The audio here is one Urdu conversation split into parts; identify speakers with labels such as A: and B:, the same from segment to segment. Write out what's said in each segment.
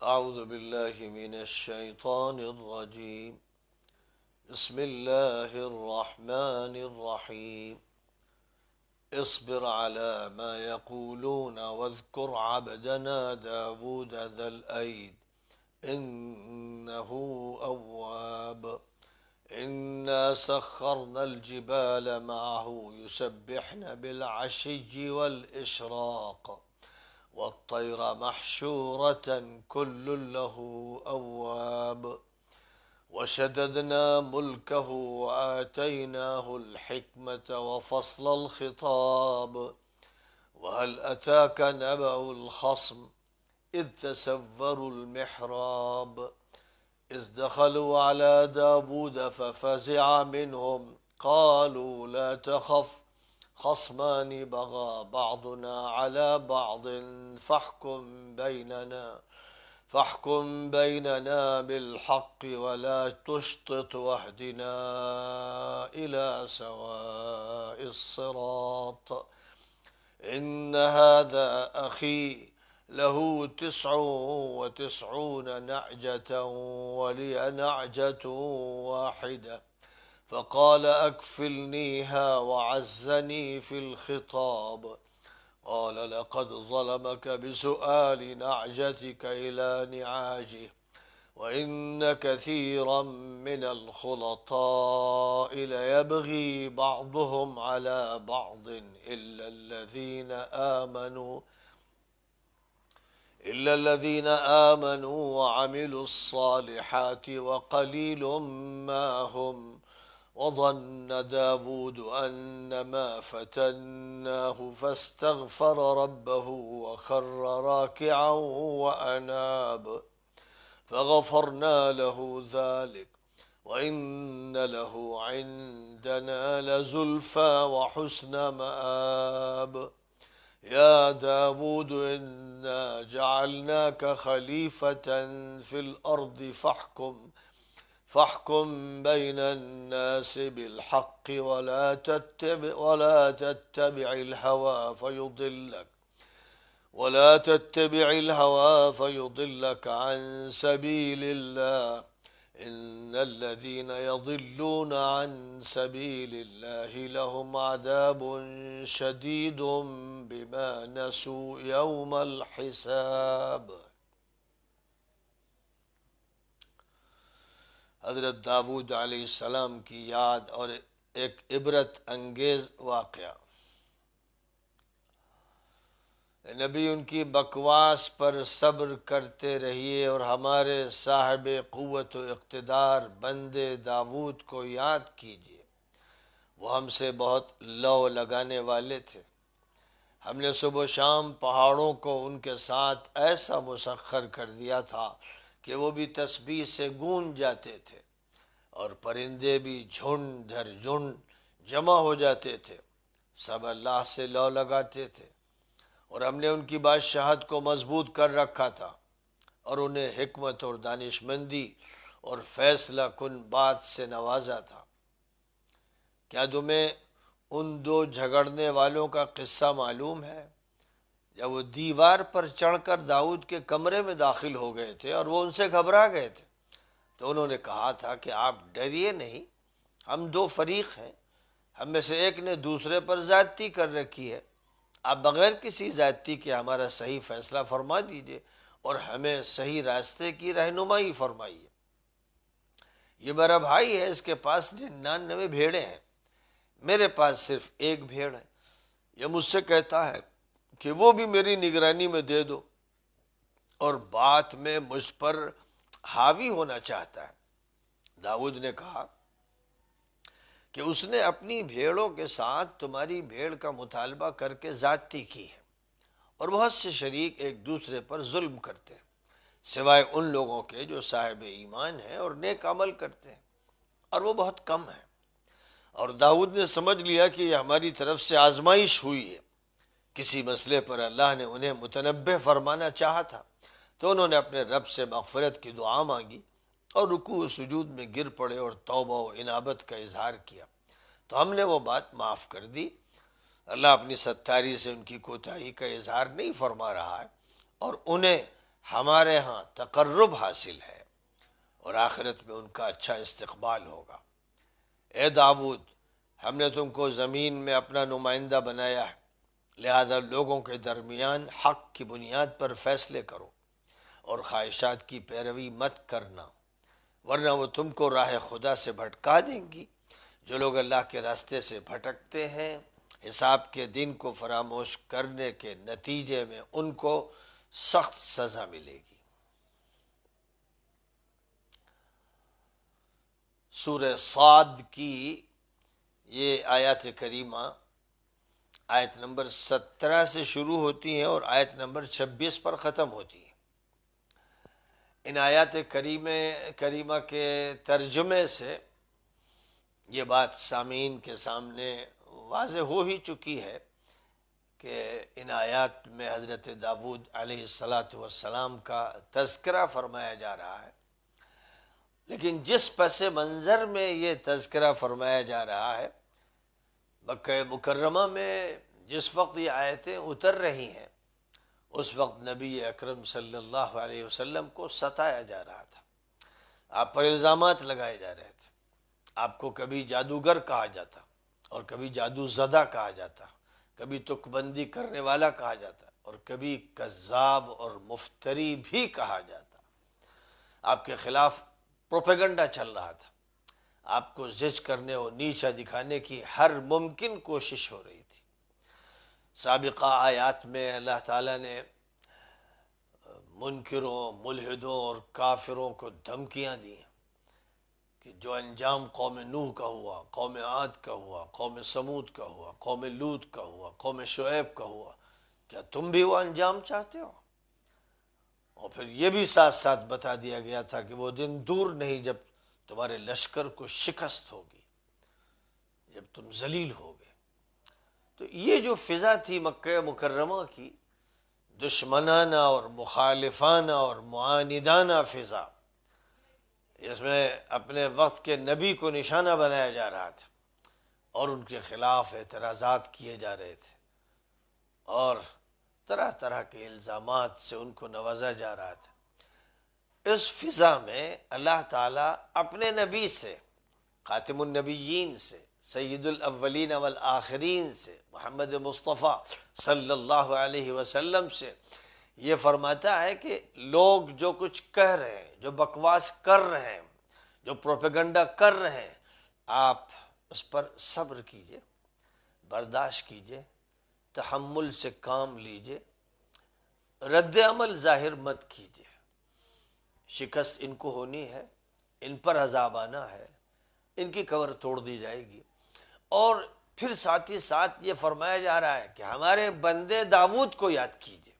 A: أعوذ بالله من الشيطان الرجيم. بسم الله الرحمن الرحيم. اصبر على ما يقولون واذكر عبدنا داود ذا الأيد إنه أواب. إنا سخرنا الجبال معه يسبحن بالعشي والإشراق والطير محشورة كل له أواب. وشددنا ملكه وآتيناه الحكمة وفصل الخطاب. وهل أتاك نبأ الخصم إذ تسوروا المحراب إذ دخلوا على داود ففزع منهم قالوا لا تخف خصمان بغى بعضنا على بعض فاحكم بيننا بالحق ولا تشطط واهدنا إلى سواء الصراط. إن هذا أخي له 99 نعجة ولي نعجة واحدة فقال أكفلنيها وعزني في الخطاب. قال لقد ظلمك بسؤال نعجتك إلى نعاجه وإن كثيرا من الخلطاء ليبغي بعضهم على بعض إلا الذين آمنوا وعملوا الصالحات وقليل ما هم. وظن داود أنما فتناه فاستغفر ربه وخر راكعا وأناب فغفرنا له ذلك وإن له عندنا لزلفى وحسن مآب. يا داود إنا جعلناك خليفة في الأرض فاحكم بين الناس بالحق ولا تتبع الهوى فيضلك عن سبيل الله. إن الذين يضلون عن سبيل الله لهم عذاب شديد بما نسوا يوم الحساب. حضرت داود علیہ السلام کی یاد اور ایک عبرت انگیز واقعہ. نبی ان کی بکواس پر صبر کرتے رہیے اور ہمارے صاحب قوت و اقتدار بندے داود کو یاد کیجیے. وہ ہم سے بہت لو لگانے والے تھے. ہم نے صبح و شام پہاڑوں کو ان کے ساتھ ایسا مسخر کر دیا تھا کہ وہ بھی تسبیح سے گونج جاتے تھے اور پرندے بھی جھنڈ در جھنڈ جمع ہو جاتے تھے. سب اللہ سے لو لگاتے تھے اور ہم نے ان کی بادشاہت کو مضبوط کر رکھا تھا اور انہیں حکمت اور دانشمندی اور فیصلہ کن بات سے نوازا تھا. کیا تمہیں ان 2 جھگڑنے والوں کا قصہ معلوم ہے؟ جب وہ دیوار پر چڑھ کر داؤد کے کمرے میں داخل ہو گئے تھے اور وہ ان سے گھبرا گئے تھے تو انہوں نے کہا تھا کہ آپ ڈریے نہیں، ہم 2 فریق ہیں، ہم میں سے ایک نے دوسرے پر زیادتی کر رکھی ہے. آپ بغیر کسی زیادتی کے ہمارا صحیح فیصلہ فرما دیجئے اور ہمیں صحیح راستے کی رہنمائی فرمائیے. یہ میرا بھائی ہے، اس کے پاس 99 بھیڑیں ہیں، میرے پاس صرف 1 بھیڑ ہے. یہ مجھ سے کہتا ہے کہ وہ بھی میری نگرانی میں دے دو اور بات میں مجھ پر حاوی ہونا چاہتا ہے. داؤد نے کہا کہ اس نے اپنی بھیڑوں کے ساتھ تمہاری بھیڑ کا مطالبہ کر کے زیادتی کی ہے اور بہت سے شریک ایک دوسرے پر ظلم کرتے ہیں سوائے ان لوگوں کے جو صاحب ایمان ہیں اور نیک عمل کرتے ہیں، اور وہ بہت کم ہیں. اور داؤد نے سمجھ لیا کہ یہ ہماری طرف سے آزمائش ہوئی ہے. کسی مسئلے پر اللہ نے انہیں متنبہ فرمانا چاہا تھا تو انہوں نے اپنے رب سے مغفرت کی دعا مانگی اور رکوع و سجود میں گر پڑے اور توبہ و انابت کا اظہار کیا تو ہم نے وہ بات معاف کر دی. اللہ اپنی ستاری سے ان کی کوتاہی کا اظہار نہیں فرما رہا ہے اور انہیں ہمارے ہاں تقرب حاصل ہے اور آخرت میں ان کا اچھا استقبال ہوگا۔ اے داؤد، ہم نے تم کو زمین میں اپنا نمائندہ بنایا ہے، لہذا لوگوں کے درمیان حق کی بنیاد پر فیصلے کرو اور خواہشات کی پیروی مت کرنا، ورنہ وہ تم کو راہ خدا سے بھٹکا دیں گی۔ جو لوگ اللہ کے راستے سے بھٹکتے ہیں، حساب کے دن کو فراموش کرنے کے نتیجے میں ان کو سخت سزا ملے گی۔ سورہ صاد کی یہ آیات کریمہ آیت نمبر 17 سے شروع ہوتی ہیں اور آیت نمبر 26 پر ختم ہوتی ہیں۔ ان آیات کریمہ کے ترجمے سے یہ بات سامعین کے سامنے واضح ہو ہی چکی ہے کہ ان آیات میں حضرت داؤد علیہ السلام کا تذکرہ فرمایا جا رہا ہے، لیکن جس پس منظر میں یہ تذکرہ فرمایا جا رہا ہے، مکہ مکرمہ میں جس وقت یہ آیتیں اتر رہی ہیں اس وقت نبی اکرم صلی اللہ علیہ وسلم کو ستایا جا رہا تھا، آپ پر الزامات لگائے جا رہے تھے، آپ کو کبھی جادوگر کہا جاتا اور کبھی جادو زدہ کہا جاتا، کبھی تک بندی کرنے والا کہا جاتا اور کبھی کذاب اور مفتری بھی کہا جاتا۔ آپ کے خلاف پروپیگنڈا چل رہا تھا، آپ کو زج کرنے اور نیچا دکھانے کی ہر ممکن کوشش ہو رہی تھی۔ سابقہ آیات میں اللہ تعالیٰ نے منکروں، ملحدوں اور کافروں کو دھمکیاں دی کہ جو انجام قوم نوح کا ہوا، قوم عاد کا ہوا، قوم سمود کا ہوا، قوم لوط کا ہوا، قوم شعیب کا ہوا، کیا تم بھی وہ انجام چاہتے ہو؟ اور پھر یہ بھی ساتھ ساتھ بتا دیا گیا تھا کہ وہ دن دور نہیں جب تمہارے لشکر کو شکست ہوگی، جب تم ذلیل ہوگے۔ تو یہ جو فضا تھی مکہ مکرمہ کی، دشمنانہ اور مخالفانہ اور معاندانہ فضا، اس میں اپنے وقت کے نبی کو نشانہ بنایا جا رہا تھا اور ان کے خلاف اعتراضات کیے جا رہے تھے اور طرح طرح کے الزامات سے ان کو نوازا جا رہا تھا۔ اس فضا میں اللہ تعالیٰ اپنے نبی سے، خاتم النبیین سے، سید الاولین والآخرین سے، محمد مصطفیٰ صلی اللہ علیہ وسلم سے یہ فرماتا ہے کہ لوگ جو کچھ کہہ رہے ہیں، جو بکواس کر رہے ہیں، جو پروپیگنڈا کر رہے ہیں، آپ اس پر صبر کیجئے، برداشت کیجئے، تحمل سے کام لیجئے، رد عمل ظاہر مت کیجئے۔ شکست ان کو ہونی ہے، ان پر عذاب آنا ہے، ان کی کمر توڑ دی جائے گی۔ اور پھر ساتھ ہی ساتھ یہ فرمایا جا رہا ہے کہ ہمارے بندے داؤد کو یاد کیجئے،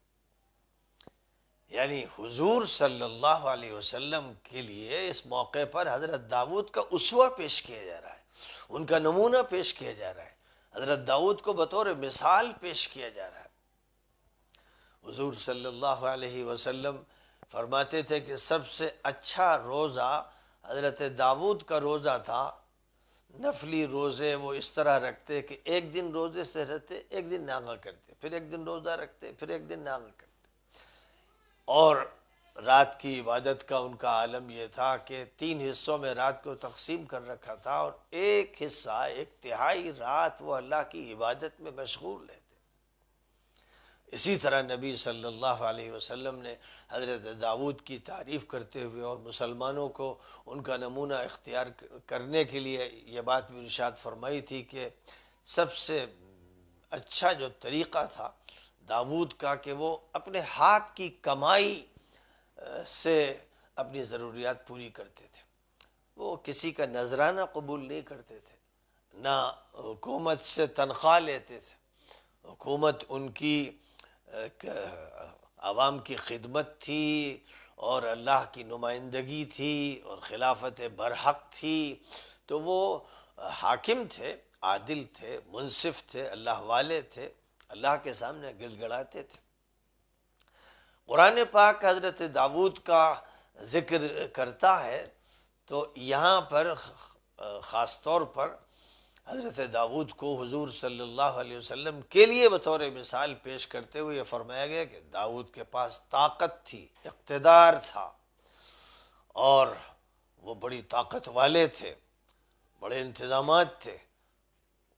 A: یعنی حضور صلی اللہ علیہ وسلم کے لیے اس موقع پر حضرت داؤد کا اسوہ پیش کیا جا رہا ہے، ان کا نمونہ پیش کیا جا رہا ہے، حضرت داؤد کو بطور مثال پیش کیا جا رہا ہے۔ حضور صلی اللہ علیہ وسلم فرماتے تھے کہ سب سے اچھا روزہ حضرت داؤد کا روزہ تھا۔ نفلی روزے وہ اس طرح رکھتے کہ ایک دن روزے سے رہتے، ایک دن ناغہ کرتے، پھر ایک دن روزہ رکھتے، پھر ایک دن ناغہ کرتے۔ اور رات کی عبادت کا ان کا عالم یہ تھا کہ 3 حصوں میں رات کو تقسیم کر رکھا تھا اور ایک حصہ، ایک تہائی رات وہ اللہ کی عبادت میں مشغول رہتے۔ اسی طرح نبی صلی اللہ علیہ وسلم نے حضرت داؤد کی تعریف کرتے ہوئے اور مسلمانوں کو ان کا نمونہ اختیار کرنے کے لیے یہ بات بھی ارشاد فرمائی تھی کہ سب سے اچھا جو طریقہ تھا داؤد کا کہ وہ اپنے ہاتھ کی کمائی سے اپنی ضروریات پوری کرتے تھے، وہ کسی کا نذرانہ قبول نہیں کرتے تھے، نہ حکومت سے تنخواہ لیتے تھے۔ حکومت ان کی عوام کی خدمت تھی اور اللہ کی نمائندگی تھی اور خلافت برحق تھی، تو وہ حاکم تھے، عادل تھے، منصف تھے، اللہ والے تھے، اللہ کے سامنے گڑ گڑاتے تھے۔ قرآن پاک حضرت داؤد کا ذکر کرتا ہے تو یہاں پر خاص طور پر حضرت داؤد کو حضور صلی اللہ علیہ وسلم کے لیے بطور مثال پیش کرتے ہوئے یہ فرمایا گیا کہ داؤد کے پاس طاقت تھی، اقتدار تھا، اور وہ بڑی طاقت والے تھے، بڑے انتظامات تھے۔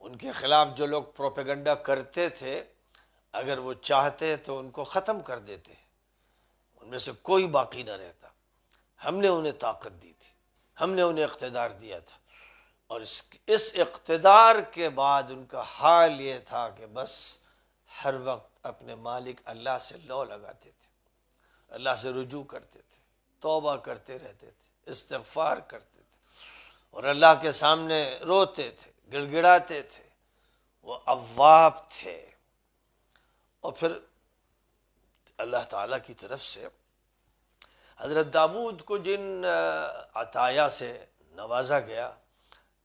A: ان کے خلاف جو لوگ پروپیگنڈا کرتے تھے، اگر وہ چاہتے تو ان کو ختم کر دیتے، ان میں سے کوئی باقی نہ رہتا۔ ہم نے انہیں طاقت دی تھی، ہم نے انہیں اقتدار دیا تھا، اور اس اقتدار کے بعد ان کا حال یہ تھا کہ بس ہر وقت اپنے مالک اللہ سے لو لگاتے تھے، اللہ سے رجوع کرتے تھے، توبہ کرتے رہتے تھے، استغفار کرتے تھے، اور اللہ کے سامنے روتے تھے، گڑ گڑاتے تھے، وہ اواب تھے۔ اور پھر اللہ تعالیٰ کی طرف سے حضرت داؤد کو جن عطایا سے نوازا گیا،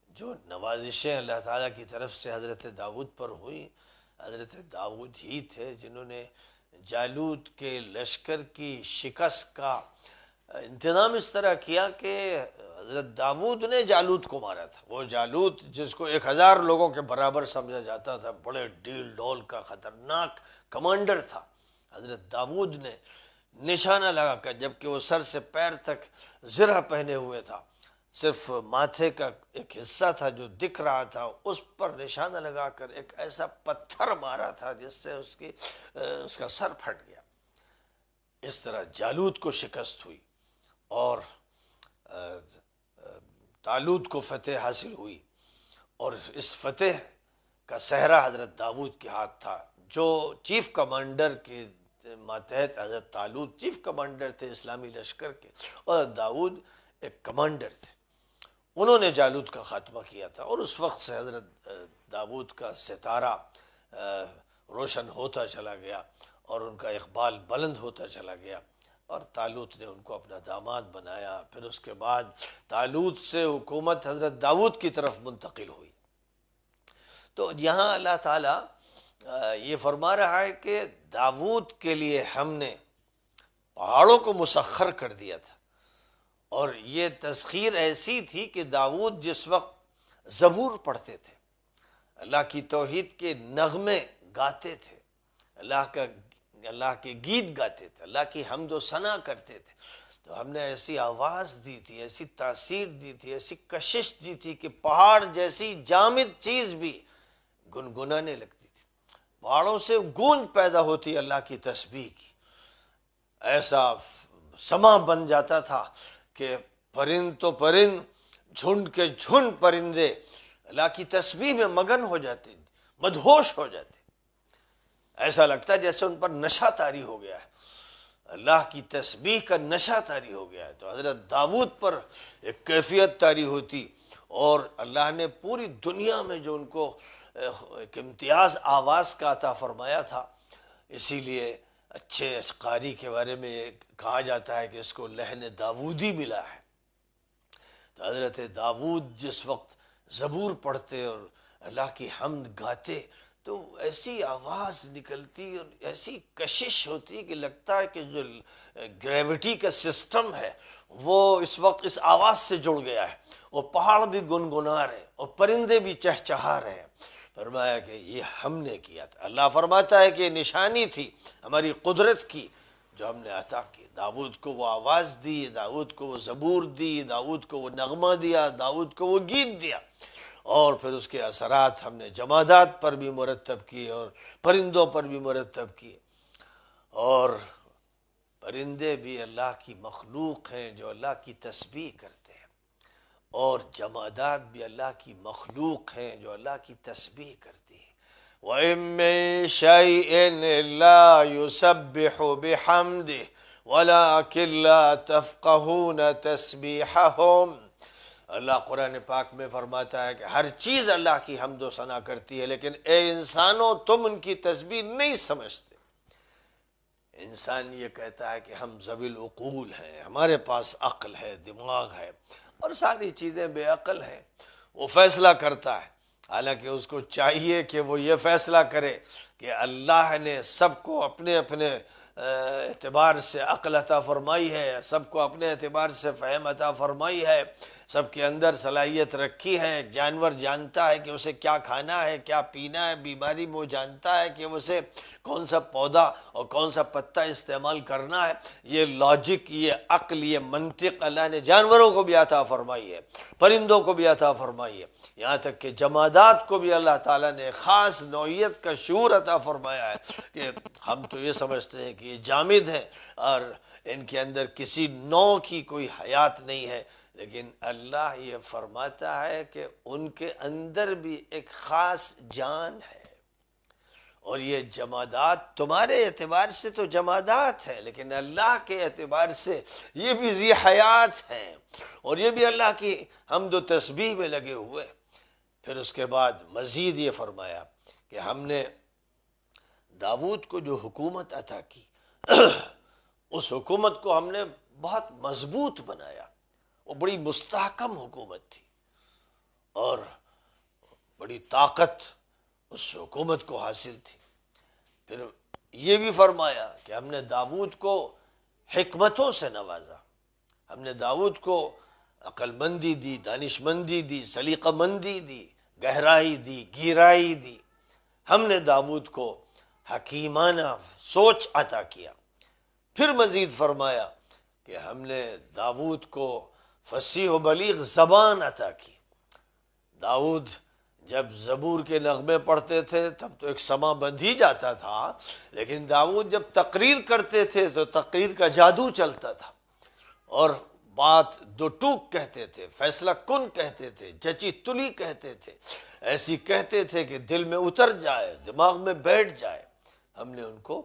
A: جو نوازشیں اللہ تعالیٰ کی طرف سے حضرت داؤد پر ہوئیں، حضرت داؤد ہی تھے جنہوں نے جالوت کے لشکر کی شکست کا انتظام اس طرح کیا کہ حضرت داؤد نے جالوت کو مارا تھا۔ وہ جالوت جس کو 1000 لوگوں کے برابر سمجھا جاتا تھا، بڑے ڈیل ڈول کا خطرناک کمانڈر تھا، حضرت داؤد نے نشانہ لگا کر، جبکہ وہ سر سے پیر تک زرہ پہنے ہوئے تھا، صرف ماتھے کا ایک حصہ تھا جو دکھ رہا تھا، اس پر نشانہ لگا کر ایک ایسا پتھر مارا تھا جس سے اس کا سر پھٹ گیا۔ اس طرح جالوت کو شکست ہوئی اور طالوت کو فتح حاصل ہوئی، اور اس فتح کا صحرا حضرت داؤد کے ہاتھ تھا، جو چیف کمانڈر کے ماتحت حضرت طالوت چیف کمانڈر تھے اسلامی لشکر کے، اور داؤد ایک کمانڈر تھے۔ انہوں نے جالوت کا خاتمہ کیا تھا، اور اس وقت سے حضرت داؤد کا ستارہ روشن ہوتا چلا گیا اور ان کا اقبال بلند ہوتا چلا گیا، اور طالوت نے ان کو اپنا داماد بنایا۔ پھر اس کے بعد طالوت سے حکومت حضرت داؤد کی طرف منتقل ہوئی۔ تو یہاں اللہ تعالیٰ یہ فرما رہا ہے کہ داؤد کے لیے ہم نے پہاڑوں کو مسخر کر دیا تھا، اور یہ تسخیر ایسی تھی کہ داؤد جس وقت زبور پڑھتے تھے، اللہ کی توحید کے نغمے گاتے تھے، اللہ کے گیت گاتے تھے، اللہ کی حمد و ثنا کرتے تھے، تو ہم نے ایسی آواز دی تھی، ایسی تاثیر دی تھی، ایسی کشش دی تھی کہ پہاڑ جیسی جامد چیز بھی گنگنانے لگتی تھی، پہاڑوں سے گونج پیدا ہوتی اللہ کی تسبیح کی، ایسا سما بن جاتا تھا کہ پرند تو پرند، جھنڈ کے جھنڈ پرندے اللہ کی تسبیح میں مگن ہو جاتے، مدہوش ہو جاتے، ایسا لگتا ہے جیسے ان پر نشہ طاری ہو گیا ہے، اللہ کی تسبیح کا نشہ طاری ہو گیا ہے۔ تو حضرت داؤد پر ایک کیفیت طاری ہوتی، اور اللہ نے پوری دنیا میں جو ان کو ایک امتیاز آواز کا عطا فرمایا تھا، اسی لیے اچھے قاری کے بارے میں کہا جاتا ہے کہ اس کو لحن داؤدی ملا ہے۔ تو حضرت داؤد جس وقت زبور پڑھتے اور اللہ کی حمد گاتے تو ایسی آواز نکلتی اور ایسی کشش ہوتی کہ لگتا ہے کہ جو گریوٹی کا سسٹم ہے وہ اس وقت اس آواز سے جڑ گیا ہے، اور پہاڑ بھی گنگنا رہے اور پرندے بھی چہچہا رہے۔ فرمایا کہ یہ ہم نے کیا تھا۔ اللہ فرماتا ہے کہ یہ نشانی تھی ہماری قدرت کی جو ہم نے عطا کی۔ داؤد کو وہ آواز دی، داؤد کو وہ زبور دی، داؤد کو وہ نغمہ دیا، داؤد کو وہ گیت دیا، اور پھر اس کے اثرات ہم نے جمادات پر بھی مرتب کیے اور پرندوں پر بھی مرتب کیے۔ اور پرندے بھی اللہ کی مخلوق ہیں جو اللہ کی تسبیح کرتے ہیں، اور جمادات بھی اللہ کی مخلوق ہیں جو اللہ کی تسبیح کرتی ہیں۔ وَإِن مِّن شَيْءٍ إِلَّا يُسَبِّحُ بِحَمْدِهِ وَلَٰكِن لَّا تَفْقَهُونَ تَسْبِيحَهُمْ۔ اللہ قرآن پاک میں فرماتا ہے کہ ہر چیز اللہ کی حمد و ثنا کرتی ہے، لیکن اے انسانوں تم ان کی تسبیح نہیں سمجھتے۔ انسان یہ کہتا ہے کہ ہم ذوی العقول ہیں، ہمارے پاس عقل ہے، دماغ ہے، اور ساری چیزیں بے عقل ہیں، وہ فیصلہ کرتا ہے، حالانکہ اس کو چاہیے کہ وہ یہ فیصلہ کرے کہ اللہ نے سب کو اپنے اپنے اعتبار سے عقل عطا فرمائی ہے، سب کو اپنے اعتبار سے فہم عطا فرمائی ہے، سب کے اندر صلاحیت رکھی ہے۔ جانور جانتا ہے کہ اسے کیا کھانا ہے، کیا پینا ہے، بیماری میں وہ جانتا ہے کہ اسے کون سا پودا اور کون سا پتا استعمال کرنا ہے۔ یہ لاجک، یہ عقل، یہ منطق اللہ نے جانوروں کو بھی عطا فرمائی ہے، پرندوں کو بھی عطا فرمائی ہے، یہاں تک کہ جمادات کو بھی اللہ تعالیٰ نے خاص نوعیت کا شعور عطا فرمایا ہے کہ ہم تو یہ سمجھتے ہیں کہ یہ جامد ہیں اور ان کے اندر کسی نوع کی کوئی حیات نہیں ہے، لیکن اللہ یہ فرماتا ہے کہ ان کے اندر بھی ایک خاص جان ہے۔ اور یہ جمادات تمہارے اعتبار سے تو جمادات ہیں، لیکن اللہ کے اعتبار سے یہ بھی ذی حیات ہیں، اور یہ بھی اللہ کی حمد و تسبیح میں لگے ہوئے۔ پھر اس کے بعد مزید یہ فرمایا کہ ہم نے داؤد کو جو حکومت عطا کی اس حکومت کو ہم نے بہت مضبوط بنایا، وہ بڑی مستحکم حکومت تھی اور بڑی طاقت اس حکومت کو حاصل تھی۔ پھر یہ بھی فرمایا کہ ہم نے داؤد کو حکمتوں سے نوازا، ہم نے داؤد کو عقل مندی دی، دانش مندی دی، سلیقہ مندی دی، گہرائی دی، گہرائی دی۔ ہم نے داؤد کو حکیمانہ سوچ عطا کیا۔ پھر مزید فرمایا کہ ہم نے داؤد کو فصیح و بلیغ زبان عطا کی۔ داؤد جب زبور کے نغمے پڑھتے تھے تب تو ایک سما بندھ ہی جاتا تھا، لیکن داؤد جب تقریر کرتے تھے تو تقریر کا جادو چلتا تھا، اور بات دو ٹوک کہتے تھے، فیصلہ کن کہتے تھے، جچی تلی کہتے تھے، ایسی کہتے تھے کہ دل میں اتر جائے، دماغ میں بیٹھ جائے۔ ہم نے ان کو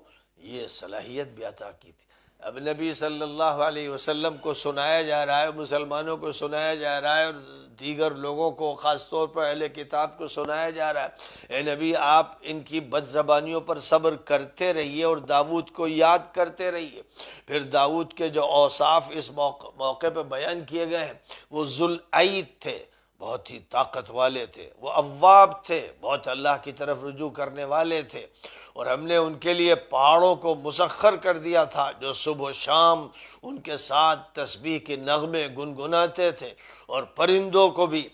A: یہ صلاحیت بھی عطا کی تھی۔ اب نبی صلی اللہ علیہ وسلم کو سنایا جا رہا ہے، مسلمانوں کو سنایا جا رہا ہے، اور دیگر لوگوں کو خاص طور پر اہل کتاب کو سنایا جا رہا ہے، اے نبی آپ ان کی بد زبانیوں پر صبر کرتے رہیے اور داؤد کو یاد کرتے رہیے۔ پھر داؤد کے جو اوصاف اس موقع پہ بیان کیے گئے ہیں، وہ ذوالعید تھے، بہت ہی طاقت والے تھے، وہ اواب تھے، بہت اللہ کی طرف رجوع کرنے والے تھے، اور ہم نے ان کے لیے پہاڑوں کو مسخر کر دیا تھا جو صبح و شام ان کے ساتھ تسبیح کے نغمے گنگناتے تھے، اور پرندوں کو بھی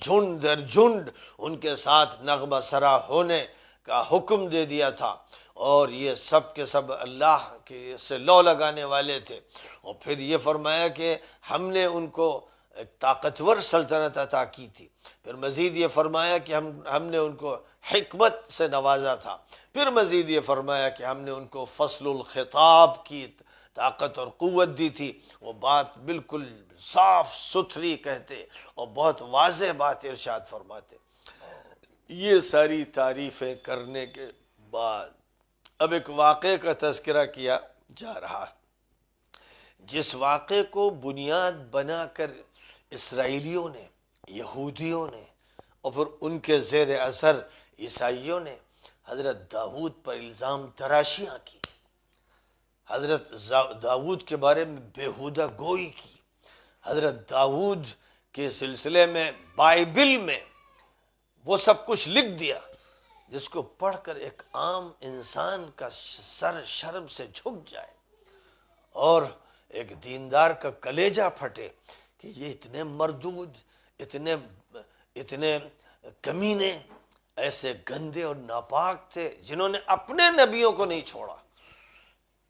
A: جھنڈ در جھنڈ ان کے ساتھ نغمہ سرا ہونے کا حکم دے دیا تھا، اور یہ سب کے سب اللہ کے سے لو لگانے والے تھے۔ اور پھر یہ فرمایا کہ ہم نے ان کو ایک طاقتور سلطنت عطا کی تھی۔ پھر مزید یہ فرمایا کہ ہم نے ان کو حکمت سے نوازا تھا۔ پھر مزید یہ فرمایا کہ ہم نے ان کو فصل الخطاب کی طاقت اور قوت دی تھی، وہ بات بالکل صاف ستھری کہتے اور بہت واضح بات ارشاد فرماتے۔ یہ ساری تعریفیں کرنے کے بعد اب ایک واقعے کا تذکرہ کیا جا رہا ہے، جس واقعے کو بنیاد بنا کر اسرائیلیوں نے، یہودیوں نے، اور پھر ان کے زیر اثر عیسائیوں نے حضرت داؤد پر الزام تراشیاں کی، حضرت داؤد کے بارے میں بےہودہ گوئی کی، حضرت داؤد کے سلسلے میں بائبل میں وہ سب کچھ لکھ دیا جس کو پڑھ کر ایک عام انسان کا سر شرم سے جھک جائے اور ایک دیندار کا کلیجہ پھٹے کہ یہ اتنے مردود، اتنے کمینے، ایسے گندے اور ناپاک تھے جنہوں نے اپنے نبیوں کو نہیں چھوڑا،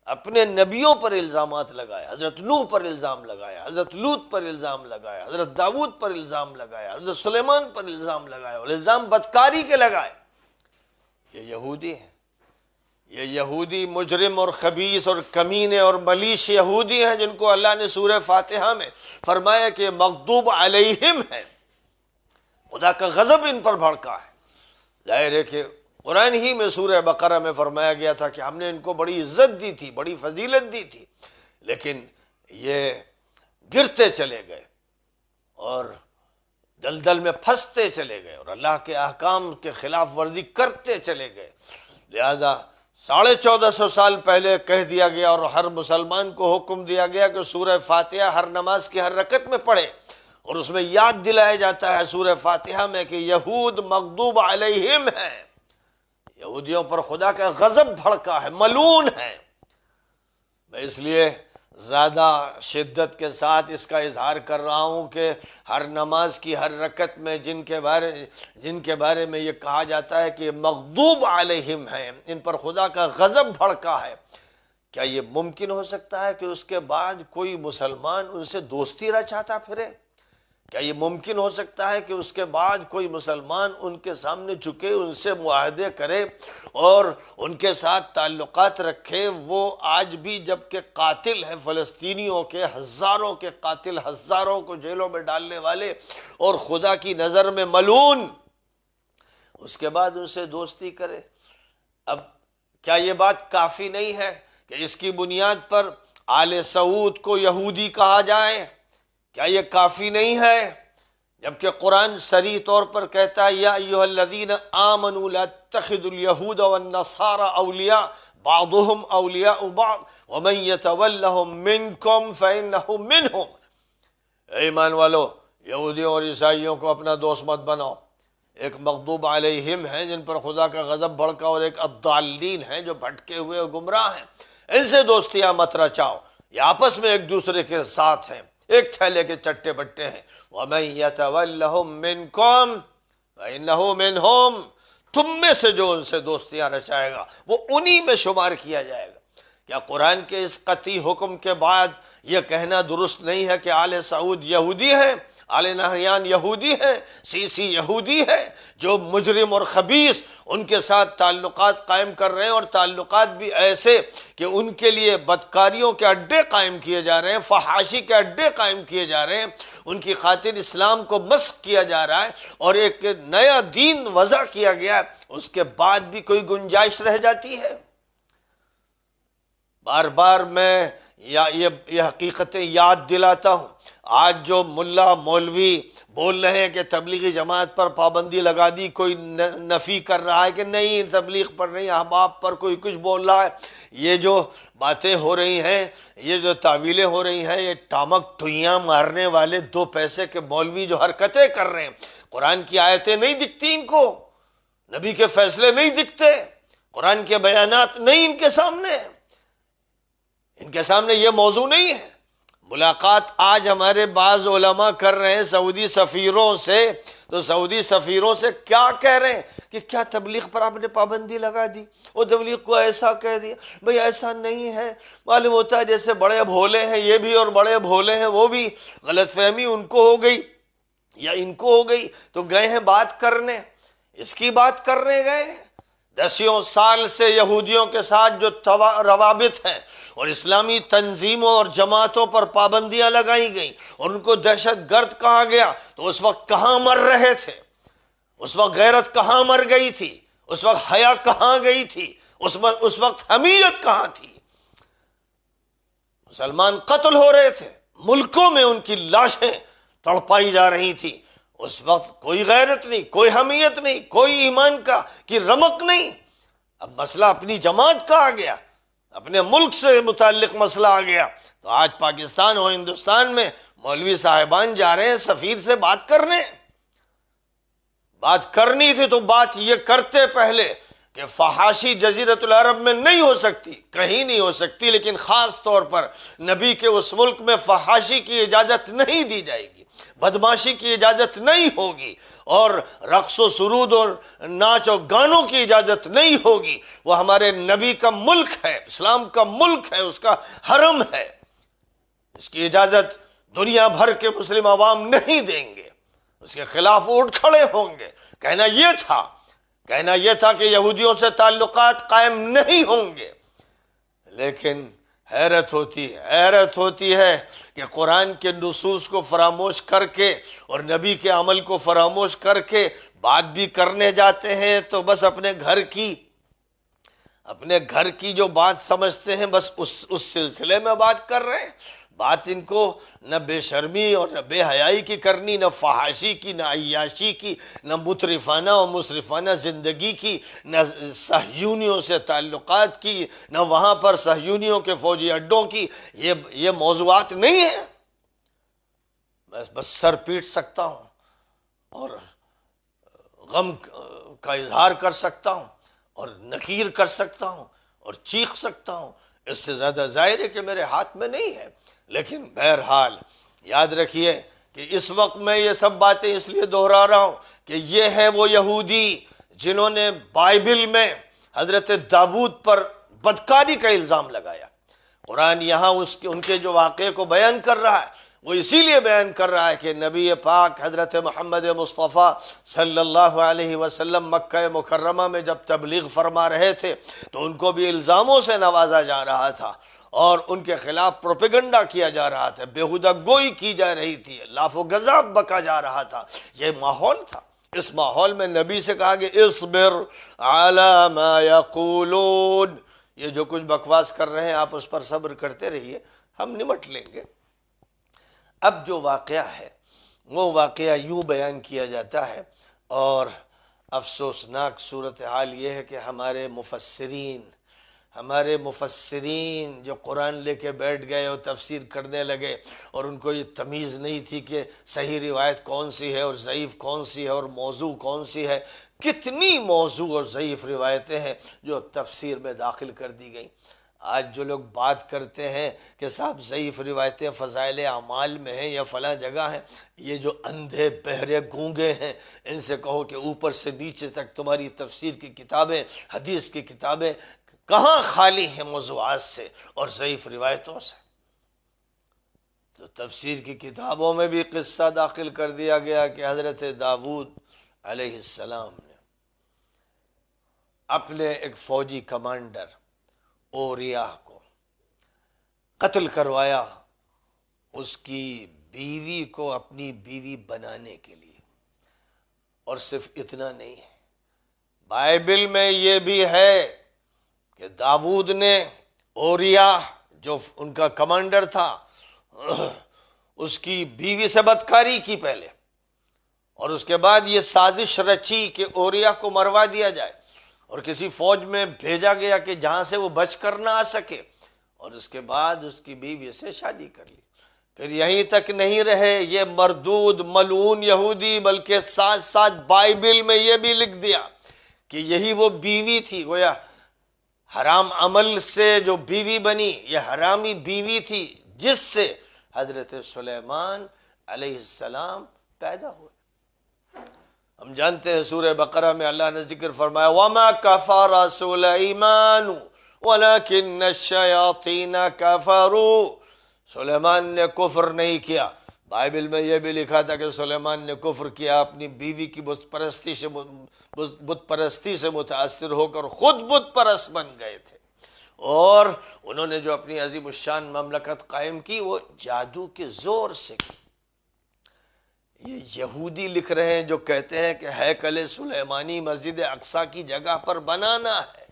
A: اپنے نبیوں پر الزامات لگائے، حضرت نوح پر الزام لگایا، حضرت لوط پر الزام لگایا، حضرت داؤد پر الزام لگایا، حضرت سلیمان پر الزام لگایا، اور الزام بدکاری کے لگائے۔ یہ یہودی ہیں، یہ یہودی مجرم اور خبیث اور کمینے اور ملیش یہودی ہیں جن کو اللہ نے سورہ فاتحہ میں فرمایا کہ مغضوب علیہم ہے، خدا کا غضب ان پر بھڑکا ہے۔ ظاہر ہے کہ قرآن ہی میں سورہ بقرہ میں فرمایا گیا تھا کہ ہم نے ان کو بڑی عزت دی تھی، بڑی فضیلت دی تھی، لیکن یہ گرتے چلے گئے اور دلدل میں پھنستے چلے گئے اور اللہ کے احکام کے خلاف ورزی کرتے چلے گئے۔ لہذا 1450 سال پہلے کہہ دیا گیا اور ہر مسلمان کو حکم دیا گیا کہ سورہ فاتحہ ہر نماز کی ہر رکعت میں پڑھے، اور اس میں یاد دلایا جاتا ہے سورہ فاتحہ میں کہ یہود مغضوب علیہم ہیں، یہودیوں پر خدا کا غضب بھڑکا ہے، ملعون ہے۔ میں اس لیے زیادہ شدت کے ساتھ اس کا اظہار کر رہا ہوں کہ ہر نماز کی ہر رکعت میں جن کے بارے میں یہ کہا جاتا ہے کہ یہ مغضوب علیہم ہیں، ان پر خدا کا غضب بھڑکا ہے، کیا یہ ممکن ہو سکتا ہے کہ اس کے بعد کوئی مسلمان ان سے دوستی رچاتا پھرے؟ کیا یہ ممکن ہو سکتا ہے کہ اس کے بعد کوئی مسلمان ان کے سامنے جھکے، ان سے معاہدے کرے اور ان کے ساتھ تعلقات رکھے؟ وہ آج بھی جبکہ قاتل ہیں، فلسطینیوں کے ہزاروں کے قاتل، ہزاروں کو جیلوں میں ڈالنے والے اور خدا کی نظر میں ملعون، اس کے بعد ان سے دوستی کرے؟ اب کیا یہ بات کافی نہیں ہے کہ اس کی بنیاد پر آل سعود کو یہودی کہا جائے؟ کیا یہ کافی نہیں ہے؟ جبکہ قرآن صریح طور پر کہتا ہے یا ایھا الذین آمنوا لا تتخذوا اليہود والنصارى اولیاء بعضهم اولیاء بعض ومن یتولہم منکم فانہ منہم۔ اے ایمان والو، یہودیوں اور عیسائیوں کو اپنا دوست مت بناؤ۔ ایک مغضوب علیہم ہیں جن پر خدا کا غضب بھڑکا، اور ایک الضالین ہیں جو بھٹکے ہوئے اور گمراہ ہیں، ان سے دوستیاں مت رچاؤ۔ یہ آپس میں ایک دوسرے کے ساتھ ہیں، ایک تھیلے کے چٹے بٹے ہیں۔ وَمَن يَتَوَلَّهُم مِّنكُمْ فَإِنَّهُ مِنْهُمْ، تم میں سے جو ان سے دوستیاں رچائے گا وہ انہی میں شمار کیا جائے گا۔ کیا قرآن کے اس قطعی حکم کے بعد یہ کہنا درست نہیں ہے کہ آل سعود یہودی ہیں، آل نہیان یہودی ہیں، سیسی یہودی ہے، جو مجرم اور خبیث ان کے ساتھ تعلقات قائم کر رہے ہیں، اور تعلقات بھی ایسے کہ ان کے لیے بدکاریوں کے اڈے قائم کیے جا رہے ہیں، فحاشی کے اڈے قائم کیے جا رہے ہیں، ان کی خاطر اسلام کو مسخ کیا جا رہا ہے اور ایک نیا دین وضع کیا گیا ہے، اس کے بعد بھی کوئی گنجائش رہ جاتی ہے؟ بار بار میں یہ حقیقتیں یاد دلاتا ہوں۔ آج جو ملا مولوی بول رہے ہیں کہ تبلیغی جماعت پر پابندی لگا دی، کوئی نفی کر رہا ہے کہ نہیں تبلیغ پر نہیں، احباب پر کوئی کچھ بول رہا ہے، یہ جو باتیں ہو رہی ہیں، یہ جو تعویلیں ہو رہی ہیں، یہ ٹامک ٹھوئیاں مارنے والے دو پیسے کے مولوی جو حرکتیں کر رہے ہیں، قرآن کی آیتیں نہیں دکھتی ان کو، نبی کے فیصلے نہیں دکھتے، قرآن کے بیانات نہیں ان کے سامنے، ان کے سامنے یہ موضوع نہیں ہے۔ ملاقات آج ہمارے بعض علماء کر رہے ہیں سعودی سفیروں سے، تو سعودی سفیروں سے کیا کہہ رہے ہیں کہ کیا تبلیغ پر آپ نے پابندی لگا دی، وہ تبلیغ کو ایسا کہہ دیا؟ بھئی ایسا نہیں ہے، معلوم ہوتا ہے جیسے بڑے بھولے ہیں یہ بھی اور بڑے بھولے ہیں وہ بھی، غلط فہمی ان کو ہو گئی یا ان کو ہو گئی، تو گئے ہیں بات کرنے، اس کی بات کرنے گئے ہیں۔ دسیوں سال سے یہودیوں کے ساتھ جو روابط ہیں اور اسلامی تنظیموں اور جماعتوں پر پابندیاں لگائی گئیں اور ان کو دہشت گرد کہا گیا، تو اس وقت کہاں مر رہے تھے؟ اس وقت غیرت کہاں مر گئی تھی؟ اس وقت حیا کہاں گئی تھی؟ اس وقت حمیت کہاں تھی؟ مسلمان قتل ہو رہے تھے، ملکوں میں ان کی لاشیں تڑپائی جا رہی تھی، اس وقت کوئی غیرت نہیں، کوئی حمیت نہیں، کوئی ایمان کی رمق نہیں۔ اب مسئلہ اپنی جماعت کا آ گیا، اپنے ملک سے متعلق مسئلہ آ گیا، تو آج پاکستان اور ہندوستان میں مولوی صاحبان جا رہے ہیں سفیر سے بات کرنے۔ بات کرنی تھی تو بات یہ کرتے پہلے کہ فحاشی جزیرۃ العرب میں نہیں ہو سکتی، کہیں نہیں ہو سکتی، لیکن خاص طور پر نبی کے اس ملک میں فحاشی کی اجازت نہیں دی جائے گی، بدماشی کی اجازت نہیں ہوگی، اور رقص و سرود اور ناچ و گانوں کی اجازت نہیں ہوگی۔ وہ ہمارے نبی کا ملک ہے، اسلام کا ملک ہے، اس کا حرم ہے، اس کی اجازت دنیا بھر کے مسلم عوام نہیں دیں گے، اس کے خلاف اٹھ کھڑے ہوں گے۔ کہنا یہ تھا کہ یہودیوں سے تعلقات قائم نہیں ہوں گے، لیکن حیرت ہوتی ہے کہ قرآن کے نصوص کو فراموش کر کے اور نبی کے عمل کو فراموش کر کے بات بھی کرنے جاتے ہیں تو بس اپنے گھر کی جو بات سمجھتے ہیں بس اس سلسلے میں بات کر رہے ہیں۔ بات ان کو نہ بے شرمی اور نہ بے حیائی کی کرنی، نہ فحاشی کی، نہ عیاشی کی، نہ مترفانہ اور مصرفانہ زندگی کی، نہ صہیونیوں سے تعلقات کی، نہ وہاں پر صہیونیوں کے فوجی اڈوں کی، یہ موضوعات نہیں ہیں۔ میں بس سر پیٹ سکتا ہوں اور غم کا اظہار کر سکتا ہوں اور نکیر کر سکتا ہوں اور چیخ سکتا ہوں، اس سے زیادہ ظاہر ہے کہ میرے ہاتھ میں نہیں ہے۔ لیکن بہرحال یاد رکھیے کہ اس وقت میں یہ سب باتیں اس لیے دہرا رہا ہوں کہ یہ ہے وہ یہودی جنہوں نے بائبل میں حضرت داؤد پر بدکاری کا الزام لگایا۔ قرآن یہاں ان کے جو واقعے کو بیان کر رہا ہے وہ اسی لیے بیان کر رہا ہے کہ نبی پاک حضرت محمد مصطفیٰ صلی اللہ علیہ وسلم مکہ مکرمہ میں جب تبلیغ فرما رہے تھے تو ان کو بھی الزاموں سے نوازا جا رہا تھا اور ان کے خلاف پروپیگنڈا کیا جا رہا تھا، بیہودہ گوئی کی جا رہی تھی، لاف و گزاف بکا جا رہا تھا۔ یہ ماحول تھا۔ اس ماحول میں نبی سے کہا کہ اصبر علی ما یقولون، یہ جو کچھ بکواس کر رہے ہیں آپ اس پر صبر کرتے رہیے، ہم نمٹ لیں گے۔ اب جو واقعہ ہے وہ واقعہ یوں بیان کیا جاتا ہے، اور افسوسناک صورتحال یہ ہے کہ ہمارے مفسرین جو قرآن لے کے بیٹھ گئے اور تفسیر کرنے لگے، اور ان کو یہ تمیز نہیں تھی کہ صحیح روایت کون سی ہے اور ضعیف کون سی ہے اور موضوع کون سی ہے۔ کتنی موضوع اور ضعیف روایتیں ہیں جو تفسیر میں داخل کر دی گئیں۔ آج جو لوگ بات کرتے ہیں کہ صاحب ضعیف روایتیں فضائل اعمال میں ہیں یا فلاں جگہ ہیں، یہ جو اندھے بہرے گونگے ہیں ان سے کہو کہ اوپر سے نیچے تک تمہاری تفسیر کی کتابیں، حدیث کی کتابیں کہاں خالی ہیں موضوعات سے اور ضعیف روایتوں سے۔ تو تفسیر کی کتابوں میں بھی قصہ داخل کر دیا گیا کہ حضرت داؤد علیہ السلام نے اپنے ایک فوجی کمانڈر اوریا کو قتل کروایا، اس کی بیوی کو اپنی بیوی بنانے کے لیے۔ اور صرف اتنا نہیں ہے، بائبل میں یہ بھی ہے کہ داؤد نے اوریا جو ان کا کمانڈر تھا اس کی بیوی سے بدکاری کی پہلے، اور اس کے بعد یہ سازش رچی کہ اوریا کو مروا دیا جائے اور کسی فوج میں بھیجا گیا کہ جہاں سے وہ بچ کر نہ آ سکے، اور اس کے بعد اس کی بیوی سے شادی کر لی۔ پھر یہیں تک نہیں رہے یہ مردود ملعون یہودی، بلکہ ساتھ ساتھ بائبل میں یہ بھی لکھ دیا کہ یہی وہ بیوی تھی، گویا حرام عمل سے جو بیوی بنی یہ حرامی بیوی تھی جس سے حضرت سلیمان علیہ السلام پیدا ہوئے۔ ہم جانتے ہیں سورہ بقرہ میں اللہ نے ذکر فرمایا وَمَا كَفَرَ سُلَيْمَانُ وَلَكِنَّ الشَّيَاطِينَ كَفَرُوا، سلیمان نے کفر نہیں کیا۔ بائبل میں یہ بھی لکھا تھا کہ سلیمان نے کفر کیا، اپنی بیوی کی بت پرستی سے متاثر ہو کر خود بت پرست بن گئے تھے، اور انہوں نے جو اپنی عظیم الشان مملکت قائم کی وہ جادو کے زور سے کی۔ یہ یہودی لکھ رہے ہیں جو کہتے ہیں کہ ہیکل سلیمانی مسجد اقصی کی جگہ پر بنانا ہے،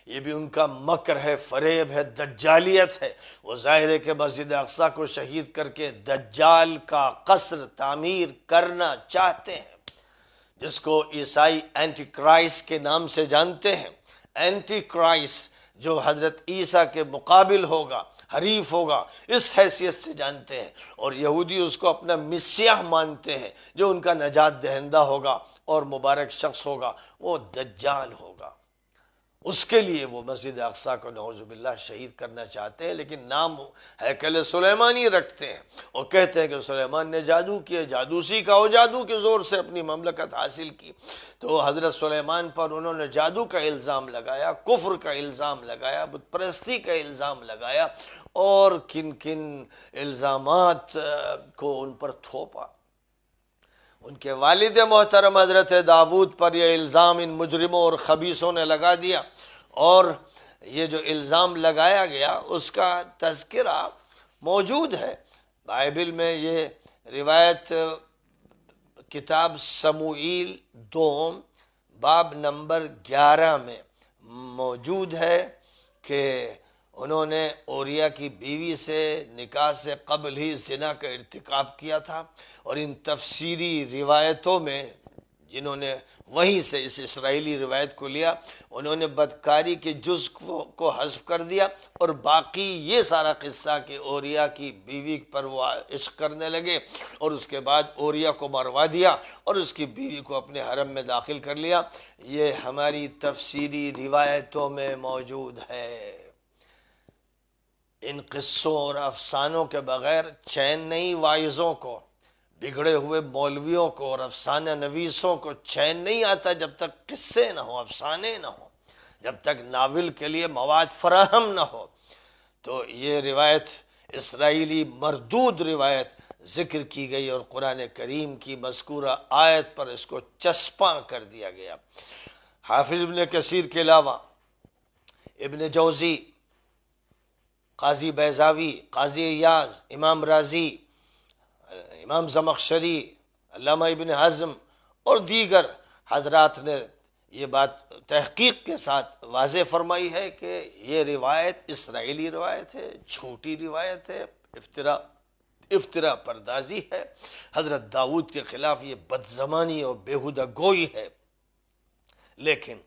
A: یہ بھی ان کا مکر ہے، فریب ہے، دجالیت ہے۔ وہ ظاہر ہے کہ مسجد اقصی کو شہید کر کے دجال کا قصر تعمیر کرنا چاہتے ہیں، جس کو عیسائی اینٹی کرائسٹ کے نام سے جانتے ہیں۔ اینٹی کرائسٹ جو حضرت عیسیٰ کے مقابل ہوگا، حریف ہوگا، اس حیثیت سے جانتے ہیں، اور یہودی اس کو اپنا مسیح مانتے ہیں جو ان کا نجات دہندہ ہوگا اور مبارک شخص ہوگا، وہ دجال ہوگا۔ اس کے لیے وہ مسجد اقصی کو نعوذ باللہ شہید کرنا چاہتے ہیں، لیکن نام ہیکل سلیمانی رکھتے ہیں اور کہتے ہیں کہ سلیمان نے جادو کیا، جادو سیکھا، اور جادو کے زور سے اپنی مملکت حاصل کی۔ تو حضرت سلیمان پر انہوں نے جادو کا الزام لگایا، کفر کا الزام لگایا، بت پرستی کا الزام لگایا، اور کن کن الزامات کو ان پر تھوپا۔ ان کے والد محترم حضرت داؤد پر یہ الزام ان مجرموں اور خبیثوں نے لگا دیا، اور یہ جو الزام لگایا گیا اس کا تذکرہ موجود ہے بائبل میں۔ یہ روایت کتاب سموئیل دوم باب نمبر 11 میں موجود ہے کہ انہوں نے اوریا کی بیوی سے نکاح سے قبل ہی زنا کا ارتکاب کیا تھا، اور ان تفسیری روایتوں میں جنہوں نے وہیں سے اس اسرائیلی روایت کو لیا، انہوں نے بدکاری کے جز کو حذف کر دیا اور باقی یہ سارا قصہ کہ اوریا کی بیوی پر وہ عشق کرنے لگے اور اس کے بعد اوریا کو مروا دیا اور اس کی بیوی کو اپنے حرم میں داخل کر لیا، یہ ہماری تفسیری روایتوں میں موجود ہے۔ ان قصوں اور افسانوں کے بغیر چین نہیں واعظوں کو، بگڑے ہوئے مولویوں کو اور افسانہ نویسوں کو چین نہیں آتا جب تک قصے نہ ہو، افسانے نہ ہو، جب تک ناول کے لیے مواد فراہم نہ ہو۔ تو یہ روایت اسرائیلی مردود روایت ذکر کی گئی اور قرآن کریم کی مذکورہ آیت پر اس کو چسپاں کر دیا گیا۔ حافظ ابن کثیر کے علاوہ ابن جوزی، قاضی بیضاوی، قاضی ایاز، امام رازی، امام زمخشری، علامہ ابن حزم اور دیگر حضرات نے یہ بات تحقیق کے ساتھ واضح فرمائی ہے کہ یہ روایت اسرائیلی روایت ہے، جھوٹی روایت ہے، افطرا پردازی ہے، حضرت داؤد کے خلاف یہ بدزمانی اور بیہودہ گوئی ہے۔ لیکن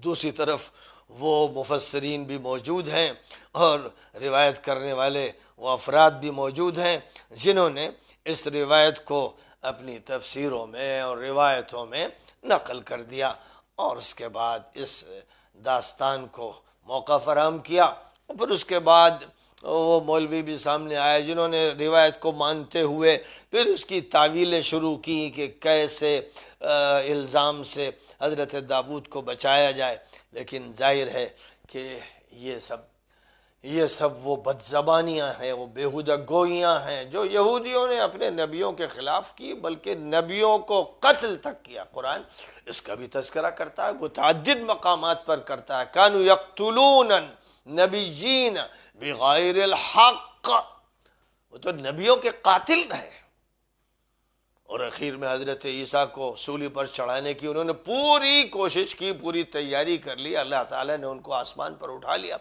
A: دوسری طرف وہ مفسرین بھی موجود ہیں اور روایت کرنے والے وہ افراد بھی موجود ہیں جنہوں نے اس روایت کو اپنی تفسیروں میں اور روایتوں میں نقل کر دیا اور اس کے بعد اس داستان کو موقع فراہم کیا۔ اور پھر اس کے بعد وہ مولوی بھی سامنے آئے جنہوں نے روایت کو مانتے ہوئے پھر اس کی تعویلیں شروع کی کہ کیسے الزام سے حضرت داؤد کو بچایا جائے، لیکن ظاہر ہے کہ یہ سب وہ بدزبانیاں ہیں، وہ بیہودہ گوئیاں ہیں جو یہودیوں نے اپنے نبیوں کے خلاف کی، بلکہ نبیوں کو قتل تک کیا۔ قرآن اس کا بھی تذکرہ کرتا ہے، متعدد مقامات پر کرتا ہے، کانوا یقتلون النبیین بغیر الحق، وہ تو نبیوں کے قاتل رہے۔ اور اخیر میں حضرت عیسیٰ کو سولی پر چڑھانے کی انہوں نے پوری کوشش کی، پوری تیاری کر لی، اللہ تعالیٰ نے ان کو آسمان پر اٹھا لیا۔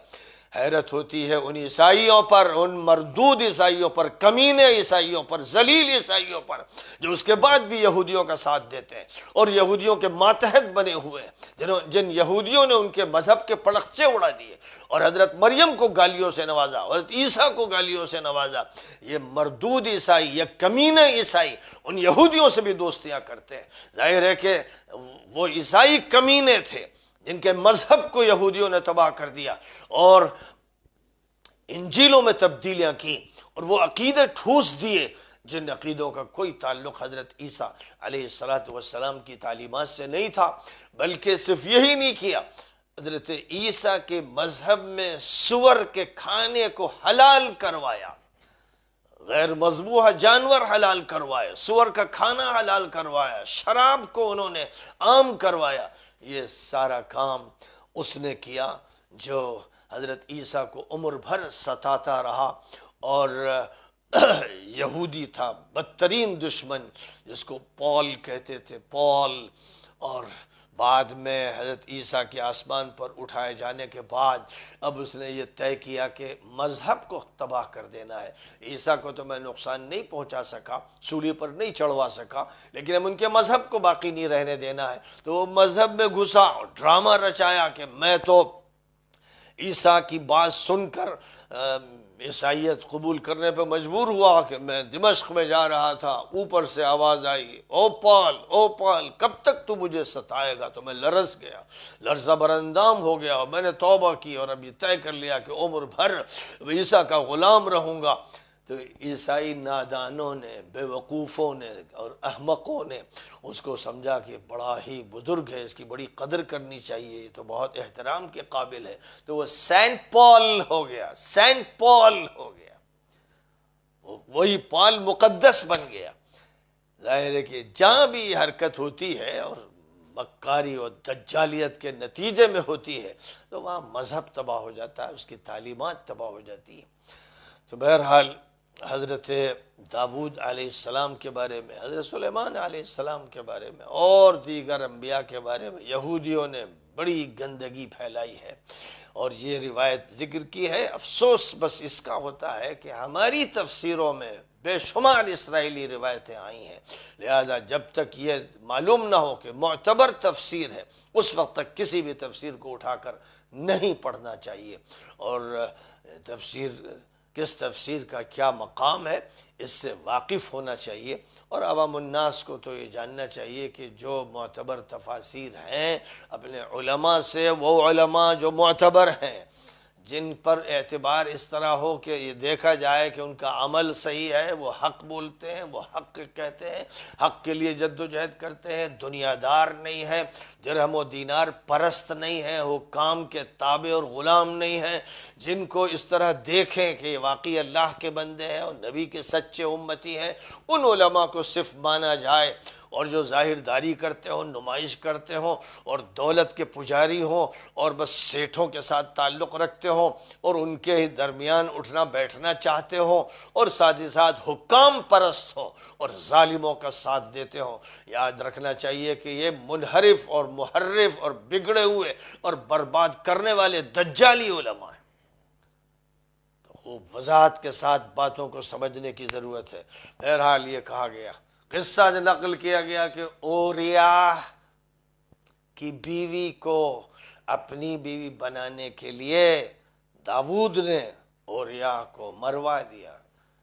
A: حیرت ہوتی ہے ان عیسائیوں پر، ان مردود عیسائیوں پر، کمینے عیسائیوں پر، ذلیل عیسائیوں پر، جو اس کے بعد بھی یہودیوں کا ساتھ دیتے ہیں اور یہودیوں کے ماتحت بنے ہوئے ہیں، جن یہودیوں نے ان کے مذہب کے پڑخچے اڑا دیے اور حضرت مریم کو گالیوں سے نوازا، حضرت عیسیٰ کو گالیوں سے نوازا۔ یہ مردود عیسائی، یہ کمینے عیسائی ان یہودیوں سے بھی دوستیاں کرتے ہیں۔ ظاہر ہے کہ وہ عیسائی کمینے تھے جن کے مذہب کو یہودیوں نے تباہ کر دیا اور انجیلوں میں تبدیلیاں کی اور وہ عقیدے ٹھوس دیے جن عقیدوں کا کوئی تعلق حضرت عیسیٰ علیہ السلام کی تعلیمات سے نہیں تھا۔ بلکہ صرف یہی نہیں کیا، حضرت عیسیٰ کے مذہب میں سور کے کھانے کو حلال کروایا، غیر مذبوحہ جانور حلال کروائے، سور کا کھانا حلال کروایا، شراب کو انہوں نے عام کروایا۔ یہ سارا کام اس نے کیا جو حضرت عیسیٰ کو عمر بھر ستاتا رہا اور یہودی تھا، بدترین دشمن جس کو پول کہتے تھے، پول۔ اور بعد میں حضرت عیسیٰ کے آسمان پر اٹھائے جانے کے بعد اب اس نے یہ طے کیا کہ مذہب کو تباہ کر دینا ہے۔ عیسیٰ کو تو میں نقصان نہیں پہنچا سکا، سولی پر نہیں چڑھوا سکا، لیکن اب ان کے مذہب کو باقی نہیں رہنے دینا ہے۔ تو وہ مذہب میں گھسا اور ڈرامہ رچایا کہ میں تو عیسیٰ کی بات سن کر عیسائیت قبول کرنے پہ مجبور ہوا کہ میں دمشق میں جا رہا تھا، اوپر سے آواز آئی، او پال کب تک تو مجھے ستائے گا؟ تو میں لرز گیا، لرزہ براندام ہو گیا اور میں نے توبہ کی اور اب یہ طے کر لیا کہ عمر بھر عیسیٰ کا غلام رہوں گا۔ تو عیسائی نادانوں نے، بے وقوفوں نے اور احمقوں نے اس کو سمجھا کہ بڑا ہی بزرگ ہے، اس کی بڑی قدر کرنی چاہیے، یہ تو بہت احترام کے قابل ہے۔ تو وہ سینٹ پال ہو گیا، سینٹ پال ہو گیا، وہی پال مقدس بن گیا۔ ظاہر ہے کہ جہاں بھی یہ حرکت ہوتی ہے اور مکاری اور دجالیت کے نتیجے میں ہوتی ہے تو وہاں مذہب تباہ ہو جاتا ہے، اس کی تعلیمات تباہ ہو جاتی ہیں۔ تو بہرحال حضرت داؤد علیہ السلام کے بارے میں، حضرت سلیمان علیہ السلام کے بارے میں اور دیگر انبیاء کے بارے میں یہودیوں نے بڑی گندگی پھیلائی ہے اور یہ روایت ذکر کی ہے۔ افسوس بس اس کا ہوتا ہے کہ ہماری تفسیروں میں بے شمار اسرائیلی روایتیں آئی ہیں، لہذا جب تک یہ معلوم نہ ہو کہ معتبر تفسیر ہے اس وقت تک کسی بھی تفسیر کو اٹھا کر نہیں پڑھنا چاہیے، اور تفسیر کس تفسیر کا کیا مقام ہے اس سے واقف ہونا چاہیے، اور عوام الناس کو تو یہ جاننا چاہیے کہ جو معتبر تفاسیر ہیں اپنے علماء سے، وہ علماء جو معتبر ہیں، جن پر اعتبار اس طرح ہو کہ یہ دیکھا جائے کہ ان کا عمل صحیح ہے، وہ حق بولتے ہیں، وہ حق کہتے ہیں، حق کے لیے جد و جہد کرتے ہیں، دنیا دار نہیں ہے، درہم و دینار پرست نہیں ہے، حکام کے تابع اور غلام نہیں ہیں، جن کو اس طرح دیکھیں کہ یہ واقعی اللہ کے بندے ہیں اور نبی کے سچے امتی ہیں، ان علماء کو صرف مانا جائے، اور جو ظاہر داری کرتے ہوں، نمائش کرتے ہوں اور دولت کے پجاری ہوں اور بس سیٹھوں کے ساتھ تعلق رکھتے ہوں اور ان کے ہی درمیان اٹھنا بیٹھنا چاہتے ہوں اور ساتھ ہی ساتھ حکام پرست ہوں اور ظالموں کا ساتھ دیتے ہوں، یاد رکھنا چاہیے کہ یہ منحرف اور محرف اور بگڑے ہوئے اور برباد کرنے والے دجالی علماء ہیں۔ خوب وضاحت کے ساتھ باتوں کو سمجھنے کی ضرورت ہے۔ بہرحال یہ کہا گیا، قصہ جو نقل کیا گیا کہ اوریا کی بیوی کو اپنی بیوی بنانے کے لیے داؤد نے اوریا کو مروا دیا۔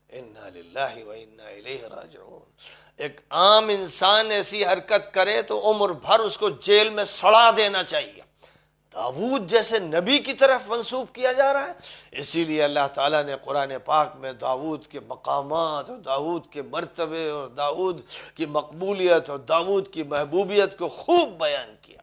A: انا للہ و انا الیہ راجعون۔ ایک عام انسان ایسی حرکت کرے تو عمر بھر اس کو جیل میں سڑا دینا چاہیے، داؤد جیسے نبی کی طرف منسوب کیا جا رہا ہے۔ اسی لیے اللہ تعالیٰ نے قرآن پاک میں داؤد کے مقامات اور داؤد کے مرتبے اور داؤد کی مقبولیت اور داؤد کی محبوبیت کو خوب بیان کیا،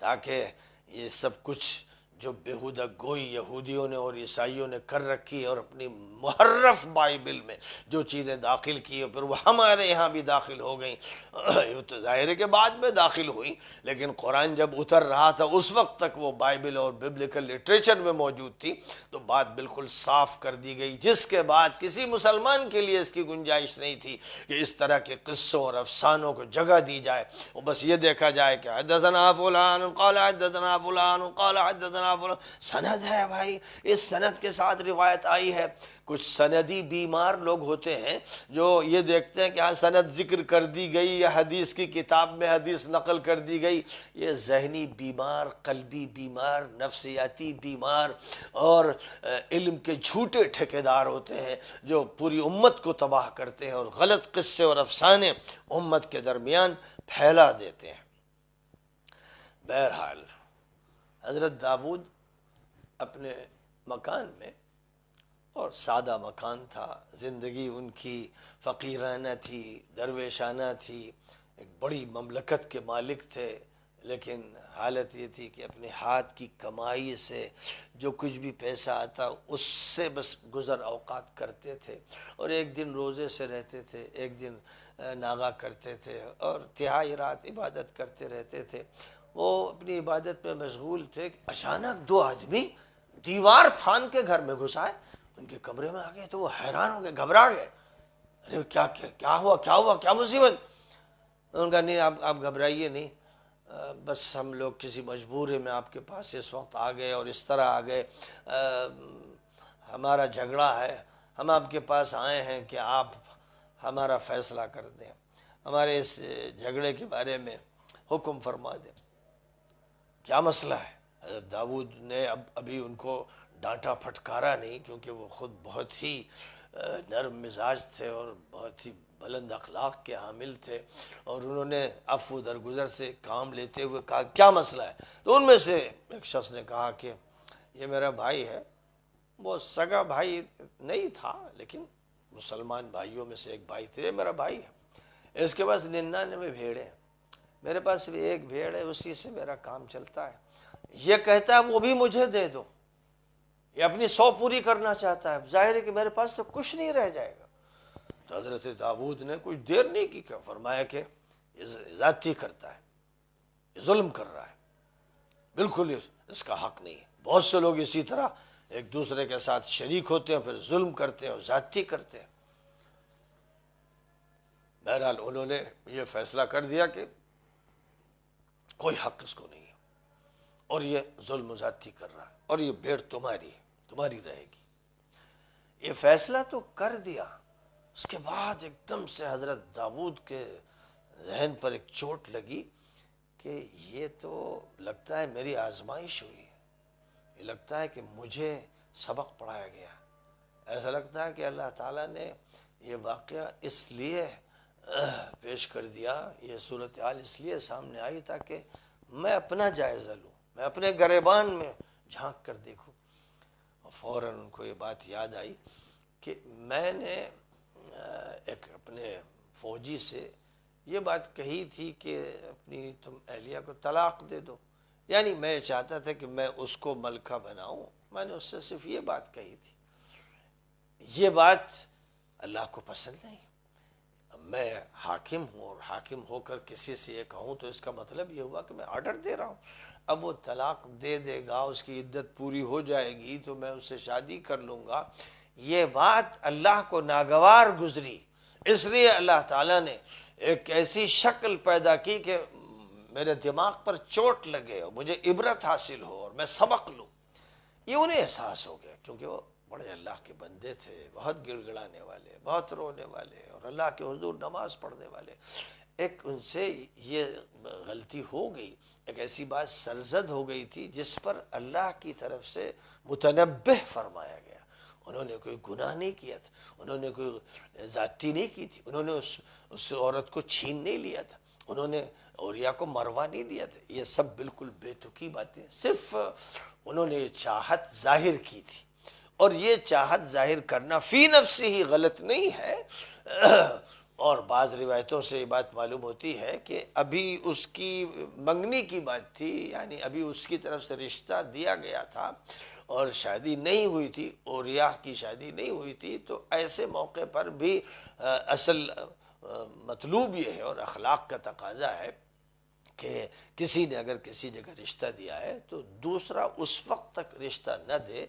A: تاکہ یہ سب کچھ جو بےہودہ گوئی یہودیوں نے اور عیسائیوں نے کر رکھی اور اپنی محرف بائبل میں جو چیزیں داخل کی پھر وہ ہمارے یہاں بھی داخل ہو گئیں، یہ تو ظاہر کے بعد میں داخل ہوئی، لیکن قرآن جب اتر رہا تھا اس وقت تک وہ بائبل اور ببلیکل لٹریچر میں موجود تھی، تو بات بالکل صاف کر دی گئی، جس کے بعد کسی مسلمان کے لیے اس کی گنجائش نہیں تھی کہ اس طرح کے قصوں اور افسانوں کو جگہ دی جائے، وہ بس یہ دیکھا جائے کہ حدثنا فلان قال حدثنا فلان قال حدثنا فلان، سند ہے بھائی، اس سند کے ساتھ روایت آئی ہے۔ کچھ سندی بیمار لوگ ہوتے ہیں جو یہ دیکھتے ہیں کہ ہاں سند ذکر کر دی گئی یا حدیث کی کتاب میں حدیث نقل کر دی گئی، یہ ذہنی بیمار، قلبی بیمار، نفسیاتی بیمار اور علم کے جھوٹے ٹھیکیدار ہوتے ہیں جو پوری امت کو تباہ کرتے ہیں اور غلط قصے اور افسانے امت کے درمیان پھیلا دیتے ہیں۔ بہرحال حضرت داؤد اپنے مکان میں، اور سادہ مکان تھا، زندگی ان کی فقیرانہ تھی، درویشانہ تھی، ایک بڑی مملکت کے مالک تھے، لیکن حالت یہ تھی کہ اپنے ہاتھ کی کمائی سے جو کچھ بھی پیسہ آتا اس سے بس گزر اوقات کرتے تھے، اور ایک دن روزے سے رہتے تھے، ایک دن ناغہ کرتے تھے، اور تہائی رات عبادت کرتے رہتے تھے۔ وہ اپنی عبادت میں مشغول تھے کہ اچانک دو آدمی دیوار پھاند کے گھر میں گھس آئے، ان کے کمرے میں آ گئے تو وہ حیران ہو گئے، گھبرا گئے، ارے کیا ہوا کیا مصیبت؟ ان کا نہیں، آپ گھبرائیے نہیں، بس ہم لوگ کسی مجبوری میں آپ کے پاس اس وقت آ گئے اور اس طرح آ گئے، ہمارا جھگڑا ہے، ہم آپ کے پاس آئے ہیں کہ آپ ہمارا فیصلہ کر دیں، ہمارے اس جھگڑے کے بارے میں حکم فرما دیں، کیا مسئلہ ہے؟ حضرت داؤد نے ابھی ان کو ڈانٹا پھٹکارا نہیں، کیونکہ وہ خود بہت ہی نرم مزاج تھے اور بہت ہی بلند اخلاق کے حامل تھے، اور انہوں نے عفو درگزر سے کام لیتے ہوئے کہا کیا مسئلہ ہے؟ تو ان میں سے ایک شخص نے کہا کہ یہ میرا بھائی ہے، وہ سگا بھائی نہیں تھا لیکن مسلمان بھائیوں میں سے ایک بھائی تھے، یہ میرا بھائی ہے، اس کے پاس 99 بھیڑیں ہیں، میرے پاس بھی ایک بھیڑ ہے، اسی سے میرا کام چلتا ہے، یہ کہتا ہے وہ بھی مجھے دے دو، یہ اپنی 100 پوری کرنا چاہتا ہے، ظاہر ہے کہ میرے پاس تو کچھ نہیں رہ جائے گا۔ تو حضرت داؤد نے کچھ دیر نہیں کی، فرمایا کہ یہ زیادتی کرتا ہے، یہ ظلم کر رہا ہے، بالکل اس کا حق نہیں ہے۔ بہت سے لوگ اسی طرح ایک دوسرے کے ساتھ شریک ہوتے ہیں، پھر ظلم کرتے ہیں اور زیادتی کرتے ہیں۔ بہرحال انہوں نے یہ فیصلہ کر دیا کہ کوئی حق اس کو نہیں ہے، اور یہ ظلم و زیادتی کر رہا ہے، اور یہ بھیڑ تمہاری ہے، تمہاری رہے گی۔ یہ فیصلہ تو کر دیا، اس کے بعد ایک دم سے حضرت داؤد کے ذہن پر ایک چوٹ لگی کہ یہ تو لگتا ہے میری آزمائش ہوئی ہے، یہ لگتا ہے کہ مجھے سبق پڑھایا گیا، ایسا لگتا ہے کہ اللہ تعالیٰ نے یہ واقعہ اس لیے پیش کر دیا، یہ صورتحال اس لیے سامنے آئی تاکہ میں اپنا جائزہ لوں، میں اپنے گریبان میں جھانک کر دیکھوں۔ اور فوراً ان کو یہ بات یاد آئی کہ میں نے ایک اپنے فوجی سے یہ بات کہی تھی کہ اپنی تم اہلیہ کو طلاق دے دو، یعنی میں چاہتا تھا کہ میں اس کو ملکہ بناؤں، میں نے اس سے صرف یہ بات کہی تھی۔ یہ بات اللہ کو پسند نہیں، میں حاکم ہوں اور حاکم ہو کر کسی سے یہ کہوں تو اس کا مطلب یہ ہوا کہ میں آرڈر دے رہا ہوں، اب وہ طلاق دے دے گا، اس کی عدت پوری ہو جائے گی تو میں اس سے شادی کر لوں گا۔ یہ بات اللہ کو ناگوار گزری، اس لیے اللہ تعالیٰ نے ایک ایسی شکل پیدا کی کہ میرے دماغ پر چوٹ لگے اور مجھے عبرت حاصل ہو اور میں سبق لوں۔ یہ انہیں احساس ہو گیا، کیونکہ وہ بڑے اللہ کے بندے تھے، بہت گڑ گڑانے والے، بہت رونے والے اور اللہ کے حضور نماز پڑھنے والے۔ ایک ان سے یہ غلطی ہو گئی، ایک ایسی بات سرزد ہو گئی تھی جس پر اللہ کی طرف سے متنبہ فرمایا گیا۔ انہوں نے کوئی گناہ نہیں کیا تھا، انہوں نے کوئی زیادتی نہیں کی تھی، انہوں نے اس عورت کو چھین نہیں لیا تھا، انہوں نے اوریا کو مروا نہیں دیا تھا، یہ سب بالکل بے تکی باتیں، صرف انہوں نے یہ چاہت ظاہر کی تھی، اور یہ چاہت ظاہر کرنا فی نفسی ہی غلط نہیں ہے۔ اور بعض روایتوں سے یہ بات معلوم ہوتی ہے کہ ابھی اس کی منگنی کی بات تھی، یعنی ابھی اس کی طرف سے رشتہ دیا گیا تھا اور شادی نہیں ہوئی تھی، اوریا کی شادی نہیں ہوئی تھی، تو ایسے موقع پر بھی اصل مطلوب یہ ہے اور اخلاق کا تقاضا ہے کہ کسی نے اگر کسی جگہ رشتہ دیا ہے تو دوسرا اس وقت تک رشتہ نہ دے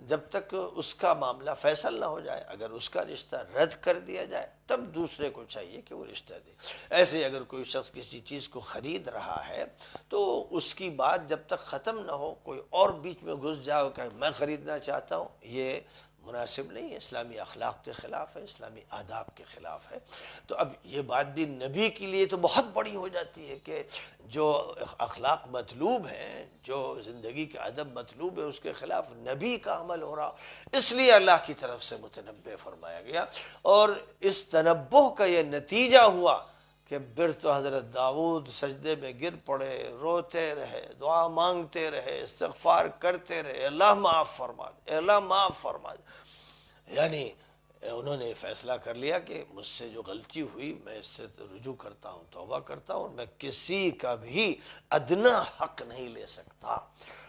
A: جب تک اس کا معاملہ فیصل نہ ہو جائے۔ اگر اس کا رشتہ رد کر دیا جائے تب دوسرے کو چاہیے کہ وہ رشتہ دے۔ ایسے اگر کوئی شخص کسی چیز کو خرید رہا ہے تو اس کی بات جب تک ختم نہ ہو، کوئی اور بیچ میں گھس جاؤ کہ میں خریدنا چاہتا ہوں، یہ مناسب نہیں ہے، اسلامی اخلاق کے خلاف ہے، اسلامی آداب کے خلاف ہے۔ تو اب یہ بات بھی نبی کے لیے تو بہت بڑی ہو جاتی ہے کہ جو اخلاق مطلوب ہیں، جو زندگی کے ادب مطلوب ہے، اس کے خلاف نبی کا عمل ہو رہا، اس لیے اللہ کی طرف سے متنبہ فرمایا گیا۔ اور اس تنبہ کا یہ نتیجہ ہوا کہ پھر تو حضرت داؤد سجدے میں گر پڑے، روتے رہے، دعا مانگتے رہے، استغفار کرتے رہے، اللہ معاف فرما دے، اللہ معاف فرما دے۔ یعنی انہوں نے فیصلہ کر لیا کہ مجھ سے جو غلطی ہوئی میں اس سے رجوع کرتا ہوں، توبہ کرتا ہوں، اور میں کسی کا بھی ادنا حق نہیں لے سکتا،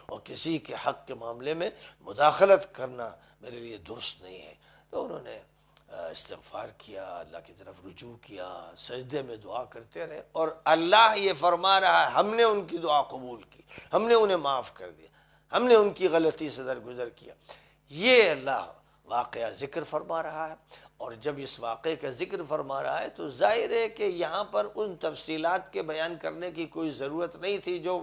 A: اور کسی کے حق کے معاملے میں مداخلت کرنا میرے لیے درست نہیں ہے۔ تو انہوں نے استغفار کیا، اللہ کی طرف رجوع کیا، سجدے میں دعا کرتے رہے، اور اللہ یہ فرما رہا ہے ہم نے ان کی دعا قبول کی، ہم نے انہیں معاف کر دیا، ہم نے ان کی غلطی سے درگزر کیا۔ یہ اللہ واقعہ ذکر فرما رہا ہے، اور جب اس واقعے کا ذکر فرما رہا ہے تو ظاہر ہے کہ یہاں پر ان تفصیلات کے بیان کرنے کی کوئی ضرورت نہیں تھی جو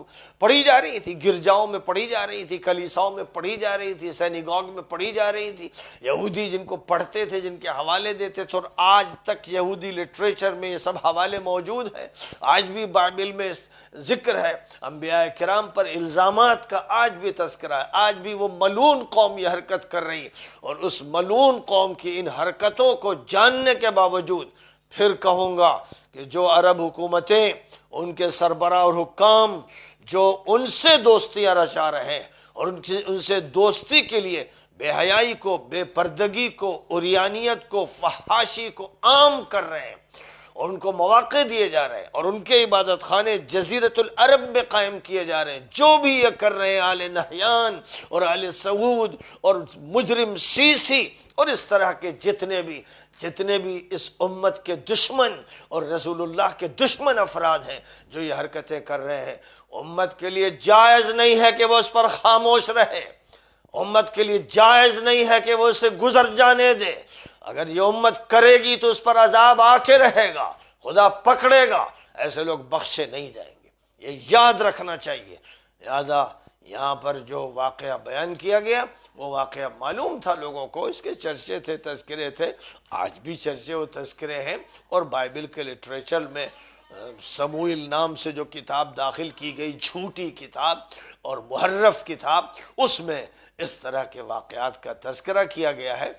A: پڑھی جا رہی تھی، گرجاؤں میں پڑھی جا رہی تھی، کلیساؤں میں پڑھی جا رہی تھی، سینیگوگ میں پڑھی جا رہی تھی۔ یہودی جن کو پڑھتے تھے، جن کے حوالے دیتے تھے، اور آج تک یہودی لٹریچر میں یہ سب حوالے موجود ہیں، آج بھی بائبل میں ذکر ہے، انبیاء کرام پر الزامات کا آج بھی تذکرہ ہے، آج بھی وہ ملعون قوم یہ حرکت کر رہی ہے، اور اس ملعون قوم کی ان حرکتوں کو جاننے کے باوجود پھر کہوں گا کہ جو عرب حکومتیں، ان کے سربراہ اور حکام جو ان سے دوستیاں رچا رہے ہیں اور ان سے دوستی کے لیے بے حیائی کو، بے پردگی کو، عریانیت کو، فحاشی کو عام کر رہے ہیں، اور ان کو مواقع دیے جا رہے ہیں، اور ان کے عبادت خانے جزیرت العرب میں قائم کیے جا رہے ہیں، جو بھی یہ کر رہے ہیں آل نہیان اور آل سعود اور مجرم سیسی اور اس طرح کے جتنے بھی اس امت کے دشمن اور رسول اللہ کے دشمن افراد ہیں جو یہ حرکتیں کر رہے ہیں، امت کے لیے جائز نہیں ہے کہ وہ اس پر خاموش رہے، امت کے لیے جائز نہیں ہے کہ وہ اسے گزر جانے دے۔ اگر یہ امت کرے گی تو اس پر عذاب آ کے رہے گا، خدا پکڑے گا، ایسے لوگ بخشے نہیں جائیں گے، یہ یاد رکھنا چاہیے۔ لہذا یہاں پر جو واقعہ بیان کیا گیا وہ واقعہ معلوم تھا لوگوں کو، اس کے چرچے تھے، تذکرے تھے، آج بھی چرچے و تذکرے ہیں، اور بائبل کے لٹریچر میں سموئیل نام سے جو کتاب داخل کی گئی، جھوٹی کتاب اور محرف کتاب، اس میں اس طرح کے واقعات کا تذکرہ کیا گیا ہے۔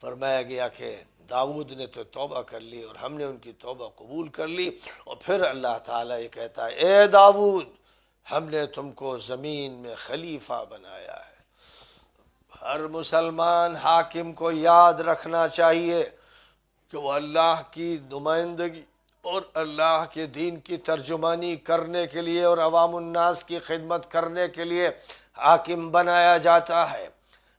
A: فرمایا گیا کہ داؤد نے تو توبہ کر لی اور ہم نے ان کی توبہ قبول کر لی، اور پھر اللہ تعالیٰ یہ کہتا ہے اے داؤد ہم نے تم کو زمین میں خلیفہ بنایا ہے۔ ہر مسلمان حاکم کو یاد رکھنا چاہیے کہ وہ اللہ کی نمائندگی اور اللہ کے دین کی ترجمانی کرنے کے لیے اور عوام الناس کی خدمت کرنے کے لیے حاکم بنایا جاتا ہے۔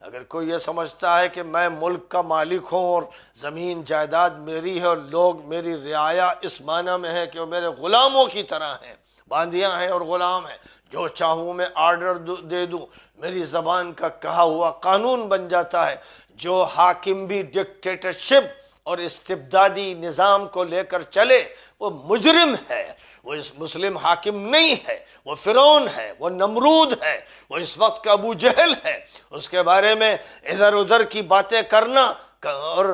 A: اگر کوئی یہ سمجھتا ہے کہ میں ملک کا مالک ہوں اور زمین جائیداد میری ہے اور لوگ میری رعایا اس معنی میں ہے کہ وہ میرے غلاموں کی طرح ہیں، باندیاں ہیں اور غلام ہیں، جو چاہوں میں آرڈر دے دوں، میری زبان کا کہا ہوا قانون بن جاتا ہے، جو حاکم بھی ڈکٹیٹرشپ اور استبدادی نظام کو لے کر چلے وہ مجرم ہے، وہ اس مسلم حاکم نہیں ہے، وہ فرعون ہے، وہ نمرود ہے، وہ اس وقت کا ابو جہل ہے۔ اس کے بارے میں ادھر ادھر کی باتیں کرنا اور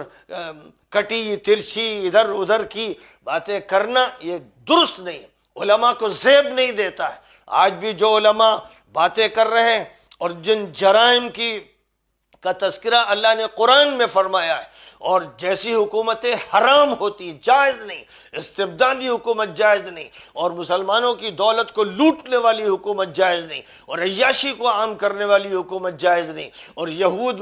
A: کٹی ترچھی ادھر ادھر کی باتیں کرنا یہ درست نہیں، علماء کو زیب نہیں دیتا ہے۔ آج بھی جو علماء باتیں کر رہے ہیں اور جن جرائم کا تذکرہ اللہ نے قرآن میں فرمایا ہے، اور جیسی حکومتیں حرام ہوتی، جائز نہیں، استبدادی حکومت جائز نہیں، اور مسلمانوں کی دولت کو لوٹنے والی حکومت جائز نہیں، اور عیاشی کو عام کرنے والی حکومت جائز نہیں، اور یہود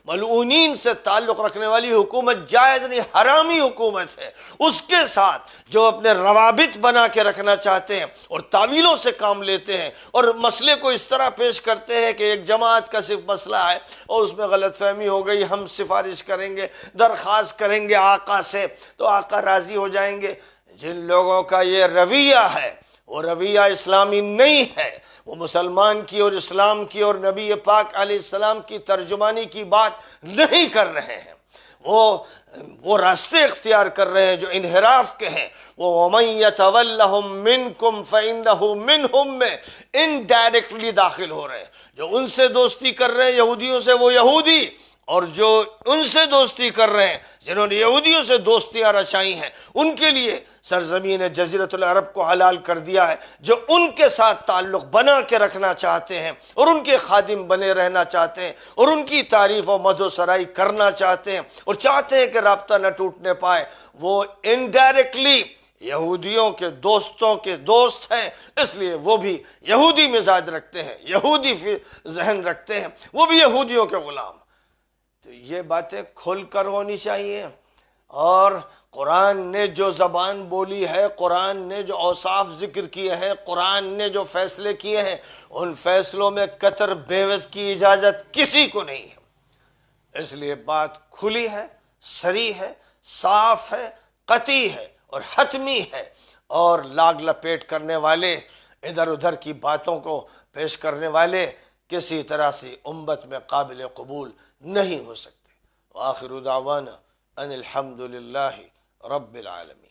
A: ملعونین سے تعلق رکھنے والی حکومت جائز نہیں، حرامی حکومت ہے۔ اس کے ساتھ جو اپنے روابط بنا کے رکھنا چاہتے ہیں اور تعویلوں سے کام لیتے ہیں اور مسئلے کو اس طرح پیش کرتے ہیں کہ ایک جماعت کا صرف مسئلہ ہے اور اس میں غلط فہمی ہو گئی، ہم سفارش کریں گے، درخواست کریں گے آقا سے تو آقا راضی ہو جائیں گے۔ جن لوگوں کا یہ رویہ ہے وہ رویہ اسلامی نہیں ہے، وہ مسلمان کی اور اسلام کی اور نبی پاک علیہ السلام کی ترجمانی کی بات نہیں کر رہے ہیں، وہ راستے اختیار کر رہے ہیں جو انحراف کے ہیں۔ وہ وَمَن يَتَوَلَّهُم مِّنكُمْ فَإِنَّهُ مِنْهُم میں انڈائریکٹلی داخل ہو رہے ہیں۔ جو ان سے دوستی کر رہے ہیں یہودیوں سے وہ یہودی، اور جو ان سے دوستی کر رہے ہیں جنہوں نے یہودیوں سے دوستیاں رچائی ہیں ان کے لیے سرزمین جزیرۃ العرب کو حلال کر دیا ہے۔ جو ان کے ساتھ تعلق بنا کے رکھنا چاہتے ہیں اور ان کے خادم بنے رہنا چاہتے ہیں اور ان کی تعریف و مدح و سرائی کرنا چاہتے ہیں اور چاہتے ہیں کہ رابطہ نہ ٹوٹنے پائے، وہ انڈائریکٹلی یہودیوں کے دوستوں کے دوست ہیں، اس لیے وہ بھی یہودی مزاج رکھتے ہیں، یہودی ذہن رکھتے ہیں، وہ بھی یہودیوں کے غلام۔ تو یہ باتیں کھل کر ہونی چاہیے، اور قرآن نے جو زبان بولی ہے، قرآن نے جو اوصاف ذکر کیے ہیں، قرآن نے جو فیصلے کیے ہیں، ان فیصلوں میں قطر بیوت کی اجازت کسی کو نہیں ہے۔ اس لیے بات کھلی ہے، صریح ہے، صاف ہے، قطعی ہے اور حتمی ہے، اور لاگ لپیٹ کرنے والے، ادھر ادھر کی باتوں کو پیش کرنے والے کسی طرح سے امت میں قابل قبول نہیں ہو سکتے۔ وآخر دعوانا ان الحمد للہ رب العالمین۔